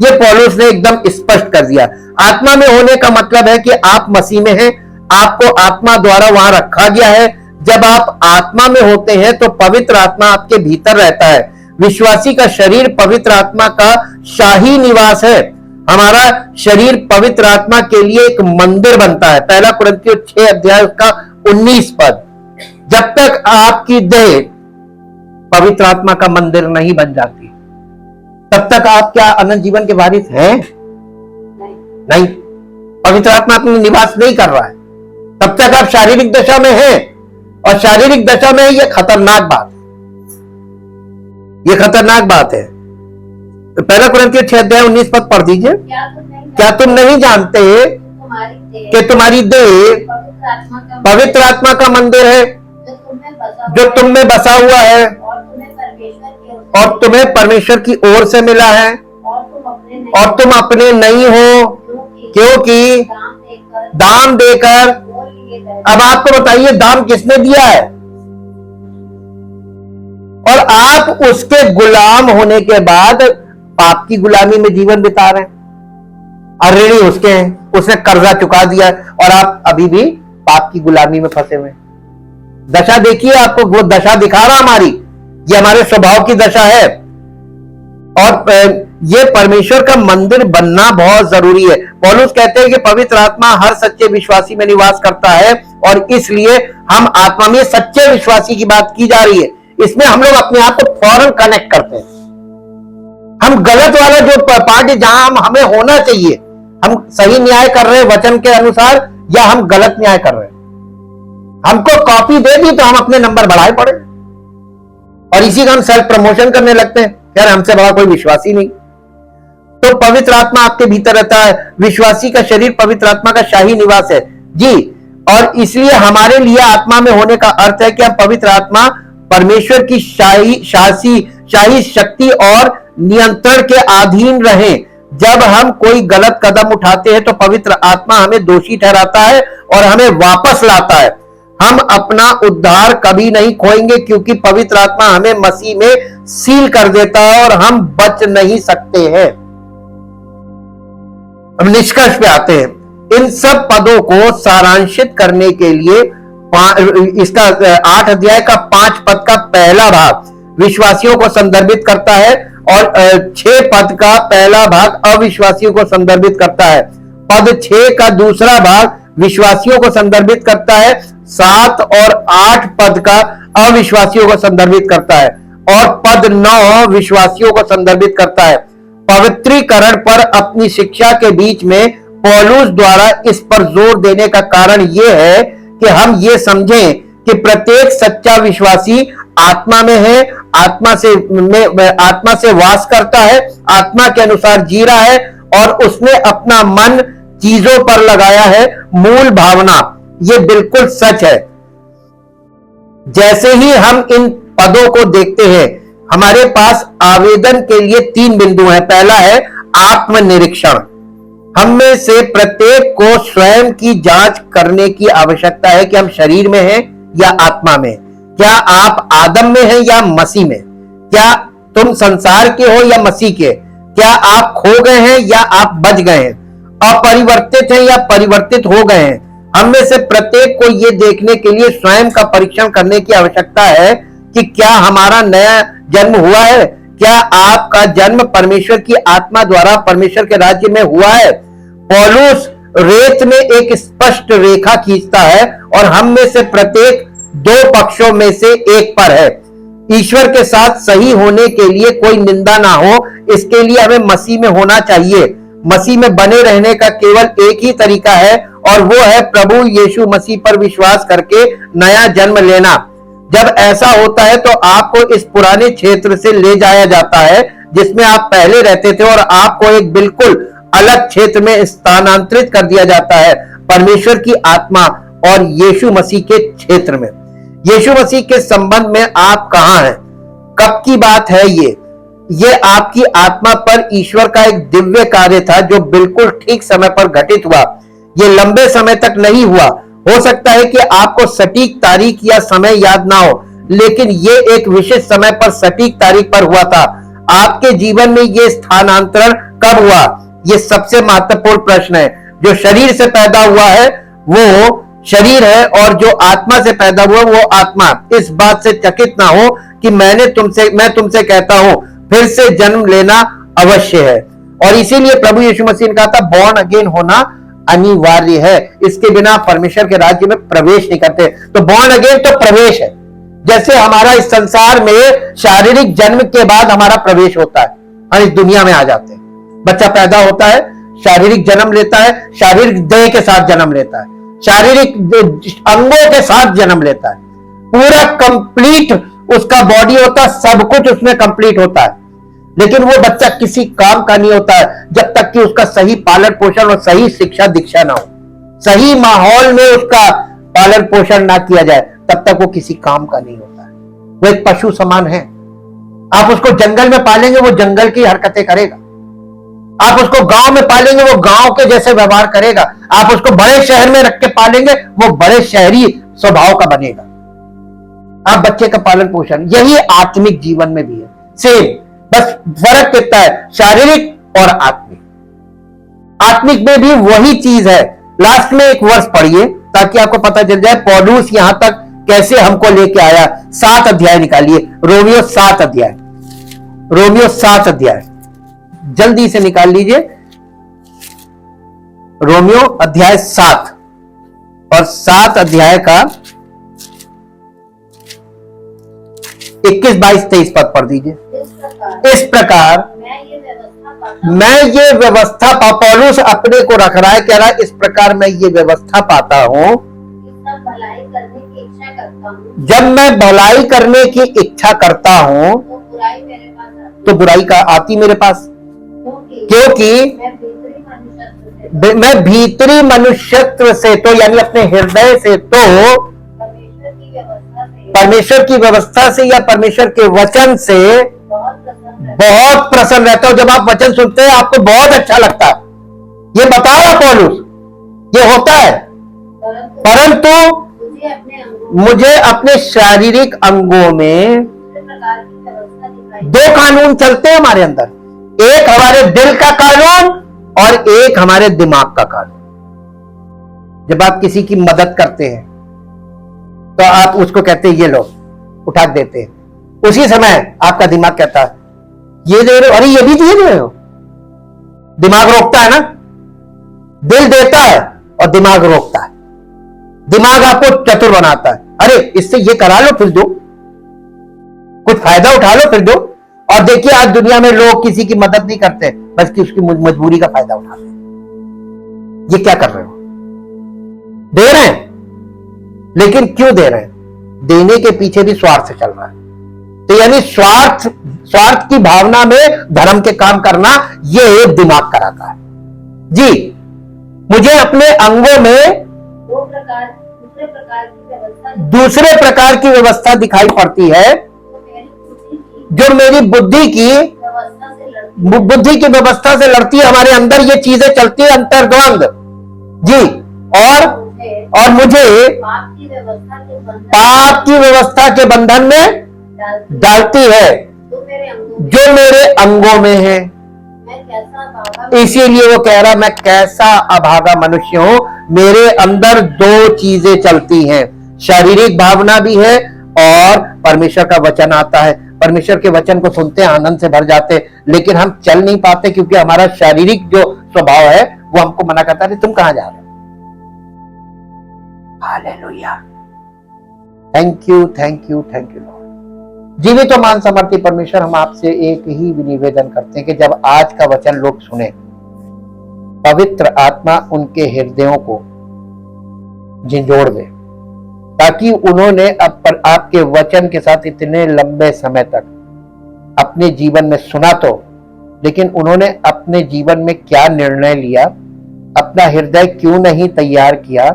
ये पौलुस ने एकदम स्पष्ट कर दिया। आत्मा में होने का मतलब है कि आप मसीह में हैं, आपको आत्मा द्वारा वहां रखा गया है। जब आप आत्मा में होते हैं तो पवित्र आत्मा आपके भीतर रहता है। विश्वासी का शरीर पवित्र आत्मा का शाही निवास है। हमारा शरीर पवित्र आत्मा के लिए एक मंदिर बनता है। पहला कुरिन्थियों 6 अध्याय का 19 पद। जब तक आपकी देह पवित्र आत्मा का मंदिर नहीं बन जाती तब तक आप क्या अनंत जीवन के वारिस हैं? नहीं। पवित्र आत्मा अपना निवास नहीं कर रहा है तब तक आप शारीरिक दशा में हैं, और शारीरिक दशा में यह खतरनाक बात है। यह खतरनाक बात है। तो पहला कुरिन्थियों 6 अध्याय 19 पद पढ़ दीजिए। क्या तुम नहीं जानते कि तुम्हारी देह पवित्र आत्मा का मंदिर है जो तुम में बसा हुआ है और तुम्हें परमेश्वर की ओर से मिला है, और तुम अपने नहीं हो क्योंकि दाम देकर। अब आपको बताइए दाम किसने दिया है? और आप उसके गुलाम होने के बाद पाप की गुलामी में जीवन बिता रहे हैं। और ऋणी उसके हैं, उसने कर्जा चुका दिया और आप अभी भी पाप की गुलामी में फंसे हुए। दशा देखिए, आपको वो दशा दिखा रहा हमारी, ये हमारे स्वभाव की दशा है। और ये परमेश्वर का मंदिर बनना बहुत जरूरी है। पौलुस कहते हैं कि पवित्र आत्मा हर सच्चे विश्वासी में निवास करता है, और इसलिए हम आत्मा में सच्चे विश्वासी की बात की जा रही है। इसमें हम लोग अपने आप को फौरन कनेक्ट करते हैं। हम गलत वाला जो पार्ट जहां हमें होना चाहिए, हम सही न्याय कर रहे हैं वचन के अनुसार, या हम गलत न्याय कर रहे हैं। हमको कॉपी दे दी तो हम अपने नंबर बढ़ाए पड़े, और इसी का हम सेल्फ प्रमोशन करने लगते हैं, यार हमसे बड़ा कोई विश्वासी नहीं। तो पवित्र आत्मा आपके भीतर रहता है। विश्वासी का शरीर पवित्र आत्मा का शाही निवास है। जी, और इसलिए हमारे लिए आत्मा में होने का अर्थ है कि हम पवित्र आत्मा, परमेश्वर की शाही शक्ति और नियंत्रण के अधीन रहें। जब हम कोई गलत कदम उठाते हैं तो पवित्र आत्मा हमें दोषी ठहराता है और हमें वापस लाता है। हम अपना उद्धार कभी नहीं खोएंगे क्योंकि पवित्र आत्मा हमें मसीह में सील कर देता है और हम बच नहीं सकते हैं। अब निष्कर्ष पे आते हैं। इन सब पदों को सारांशित करने के लिए इसका 8 अध्याय का 5 पद का पहला भाग विश्वासियों को संदर्भित करता है और 6 पद का पहला भाग अविश्वासियों को संदर्भित करता है। पद 6 का दूसरा भाग विश्वासियों को संदर्भित करता है, 7 और 8 पद का अविश्वासियों को संदर्भित करता है और पद 9 विश्वासियों को संदर्भित करता है। पवित्रीकरण पर अपनी शिक्षा के बीच में पौलुस द्वारा इस पर जोर देने का कारण यह है कि हम ये समझें कि प्रत्येक सच्चा विश्वासी आत्मा में है, आत्मा से वास करता है, आत्मा के अनुसार जी रहा है और उसने अपना मन चीजों पर लगाया है। मूल भावना ये बिल्कुल सच है। जैसे ही हम इन पदों को देखते हैं, हमारे पास आवेदन के लिए 3 बिंदु हैं। पहला है आत्मनिरीक्षण। हम में से प्रत्येक को स्वयं की जांच करने की आवश्यकता है कि हम शरीर में हैं या आत्मा में। क्या आप आदम में हैं या मसीह में? क्या तुम संसार के हो या मसीह के? क्या आप खो गए हैं या आप बच गए हैं? अपरिवर्तित हैं या परिवर्तित हो गए हैं? हम में से प्रत्येक को यह देखने के लिए स्वयं का परीक्षण करने की आवश्यकता है कि क्या हमारा नया जन्म हुआ है? क्या आपका जन्म परमेश्वर की आत्मा द्वारा परमेश्वर के राज्य में हुआ है? पौलुस रेत में एक स्पष्ट रेखा खींचता है और हम में से प्रत्येक 2 पक्षों में से एक पर है। ईश्वर के साथ सही होने के लिए कोई निंदा ना हो, इसके लिए हमें मसीह में होना चाहिए। मसीह में बने रहने का केवल एक ही तरीका है और वो है प्रभु यीशु मसीह पर विश्वास करके नया जन्म लेना। जब ऐसा होता है तो आपको इस पुराने क्षेत्र से ले जाया जाता है जिसमें आप पहले रहते थे और आपको एक बिल्कुल अलग क्षेत्र में स्थानांतरित कर दिया जाता है, परमेश्वर की आत्मा और यीशु मसीह के क्षेत्र में। यीशु मसीह के संबंध में आप कहां हैं? कब की बात है ये आपकी आत्मा पर ईश्वर का एक दिव्य कार्य था जो बिल्कुल ठीक समय पर घटित हुआ। ये लंबे समय तक नहीं हुआ। हो सकता है कि आपको सटीक तारीख या समय याद ना हो, लेकिन ये एक विशेष समय पर सटीक तारीख पर हुआ था। आपके जीवन में ये स्थानांतरण कब हुआ? ये सबसे महत्वपूर्ण प्रश्न है। जो शरीर से पैदा हुआ है वो शरीर है और जो आत्मा से पैदा हुआ वो आत्मा। इस बात से चकित ना हो कि मैं तुमसे कहता हूं फिर से जन्म लेना अवश्य है। और इसीलिए प्रभु यीशु मसीह ने कहा था बॉर्न अगेन होना अनिवार्य है। इसके बिना परमेश्वर के राज्य में प्रवेश नहीं करते। तो बॉर्न अगेन तो प्रवेश है। जैसे हमारा इस संसार में शारीरिक जन्म के बाद हमारा प्रवेश होता है, हम इस दुनिया में आ जाते हैं। बच्चा पैदा होता है, शारीरिक जन्म लेता है, शारीरिक देह के साथ जन्म लेता है, शारीरिक अंगों के साथ जन्म लेता है, पूरा कंप्लीट उसका बॉडी होता है, सब कुछ उसमें कंप्लीट होता है। लेकिन वो बच्चा किसी काम का नहीं होता है जब तक कि उसका सही पालन पोषण और सही शिक्षा दीक्षा ना हो, सही माहौल में उसका पालन पोषण ना किया जाए, तब तक वो किसी काम का नहीं होता है। वो एक पशु समान है। आप उसको जंगल में पालेंगे वो जंगल की हरकतें करेगा। आप उसको गांव में पालेंगे वो गांव के जैसे व्यवहार करेगा। आप उसको बड़े शहर में रख के पालेंगे वो बड़े शहरी स्वभाव का बनेगा। आप बच्चे का पालन पोषण, यही आत्मिक जीवन में भी है सेम, बस फर्क कितना है शारीरिक और आत्मिक। आत्मिक में भी वही चीज है। लास्ट में एक वर्ष पढ़िए ताकि आपको पता चल जाए पौलुस यहां तक कैसे हमको लेके आया। 7 अध्याय निकालिए, रोमियो 7 अध्याय, रोमियो 7 अध्याय जल्दी से निकाल लीजिए। रोमियो अध्याय 7 और 7 अध्याय का 21, 22, 23 पद पढ़ दीजिए। इस प्रकार मैं ये व्यवस्था पौलुस अपने को रख रहा है, कह रहा है इस प्रकार मैं ये व्यवस्था पाता हूं, जब मैं भलाई करने की इच्छा करता हूं तो बुराई का आती मेरे पास, क्योंकि मैं भीतरी मनुष्यत्व से तो यानी अपने हृदय से तो परमेश्वर की व्यवस्था से या परमेश्वर के वचन से बहुत प्रसन्न रहता हूं। जब आप वचन सुनते हैं आपको बहुत अच्छा लगता है, ये बता रहा पौलुस, ये होता है। परंतु मुझे अपने शारीरिक अंगों में दो कानून चलते हैं हमारे अंदर, एक हमारे दिल का कानून और एक हमारे दिमाग का कानून। जब आप किसी की मदद करते हैं तो आप उसको कहते हैं ये लो, उठा देते हैं, उसी समय आपका दिमाग कहता है ये दे रहे हो, अरे ये भी दे रहे हो। दिमाग रोकता है ना, दिल देता है और दिमाग रोकता है। दिमाग आपको चतुर बनाता है, अरे इससे ये करा लो फिर दो, कुछ फायदा उठा लो फिर दो। और देखिए आज दुनिया में लोग किसी की मदद नहीं करते, बल्कि उसकी मजबूरी का फायदा उठाते हैं। ये क्या कर रहे हो? दे रहे हैं, लेकिन क्यों दे रहे हैं? देने के पीछे भी स्वार्थ चल रहा है। तो यानी स्वार्थ की भावना में धर्म के काम करना, ये दिमाग कराता है। जी, मुझे अपने अंगों में दूसरे प्रकार की व्यवस्था दिखाई पड़ती है, जो मेरी बुद्धि की व्यवस्था से लड़ती है। हमारे अंदर ये चीजें चलती है, अंतर्द्वंद। जी, और मुझे पाप की व्यवस्था के बंधन में डालती है, जो मेरे अंगों में है। इसीलिए वो कह रहा, मैं कैसा अभागा मनुष्य हूं, मेरे अंदर दो चीजें चलती हैं, शारीरिक भावना भी है और परमेश्वर का वचन आता है। परमेश्वर के वचन को सुनते हैं, आनंद से भर जाते हैं, लेकिन हम चल नहीं पाते क्योंकि हमारा शारीरिक जो स्वभाव है वो हमको मना करता है, तुम कहां जा रहे हो। Hallelujah, thank you Lord. जीवित और मान समर्थी परमेश्वर, हम आपसे एक ही निवेदन करते हैं कि जब आज का वचन लोग सुने, पवित्र आत्मा उनके हृदयों को झिंझोड़ दे, ताकि उन्होंने आपके वचन के साथ इतने लंबे समय तक अपने जीवन में सुना तो, लेकिन उन्होंने अपने जीवन में क्या निर्णय लिया, अपना हृदय क्यों नहीं तैयार किया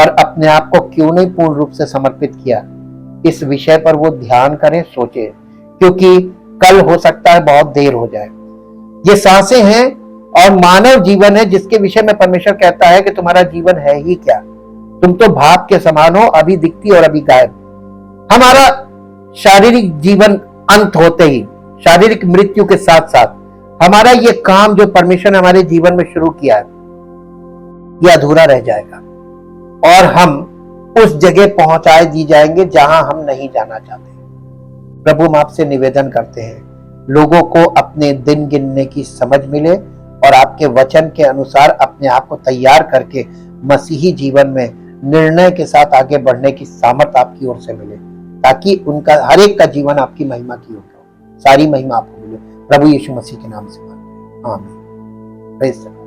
और अपने आप को क्यों नहीं पूर्ण रूप से समर्पित किया, इस विषय पर वो ध्यान करें, सोचें, क्योंकि कल हो सकता है बहुत देर हो जाए। ये सांसें हैं और मानव जीवन है जिसके विषय में परमेश्वर कहता है कि तुम्हारा जीवन है ही क्या, तुम तो भाप के समान हो, अभी दिखती और अभी गायब। हमारा शारीरिक जीवन अंत होते ही, शारीरिक मृत्यु के साथ साथ हमारा ये काम जो परमेश्वर ने हमारे जीवन में शुरू किया है, ये अधूरा रह जाएगा और हम उस जगह पहुंचाए दी जाएंगे जहां हम नहीं जाना चाहते। प्रभु, हम आपसे निवेदन करते हैं, लोगों को अपने दिन गिनने की समझ मिले और आपके वचन के अनुसार अपने आप को तैयार करके मसीही जीवन में निर्णय के साथ आगे बढ़ने की सामर्थ आपकी ओर से मिले, ताकि उनका हर एक का जीवन आपकी महिमा की ओर हो। सारी महिमा आपको मिले, प्रभु यीशु मसीह के नाम से। आमीन। Praise the Lord.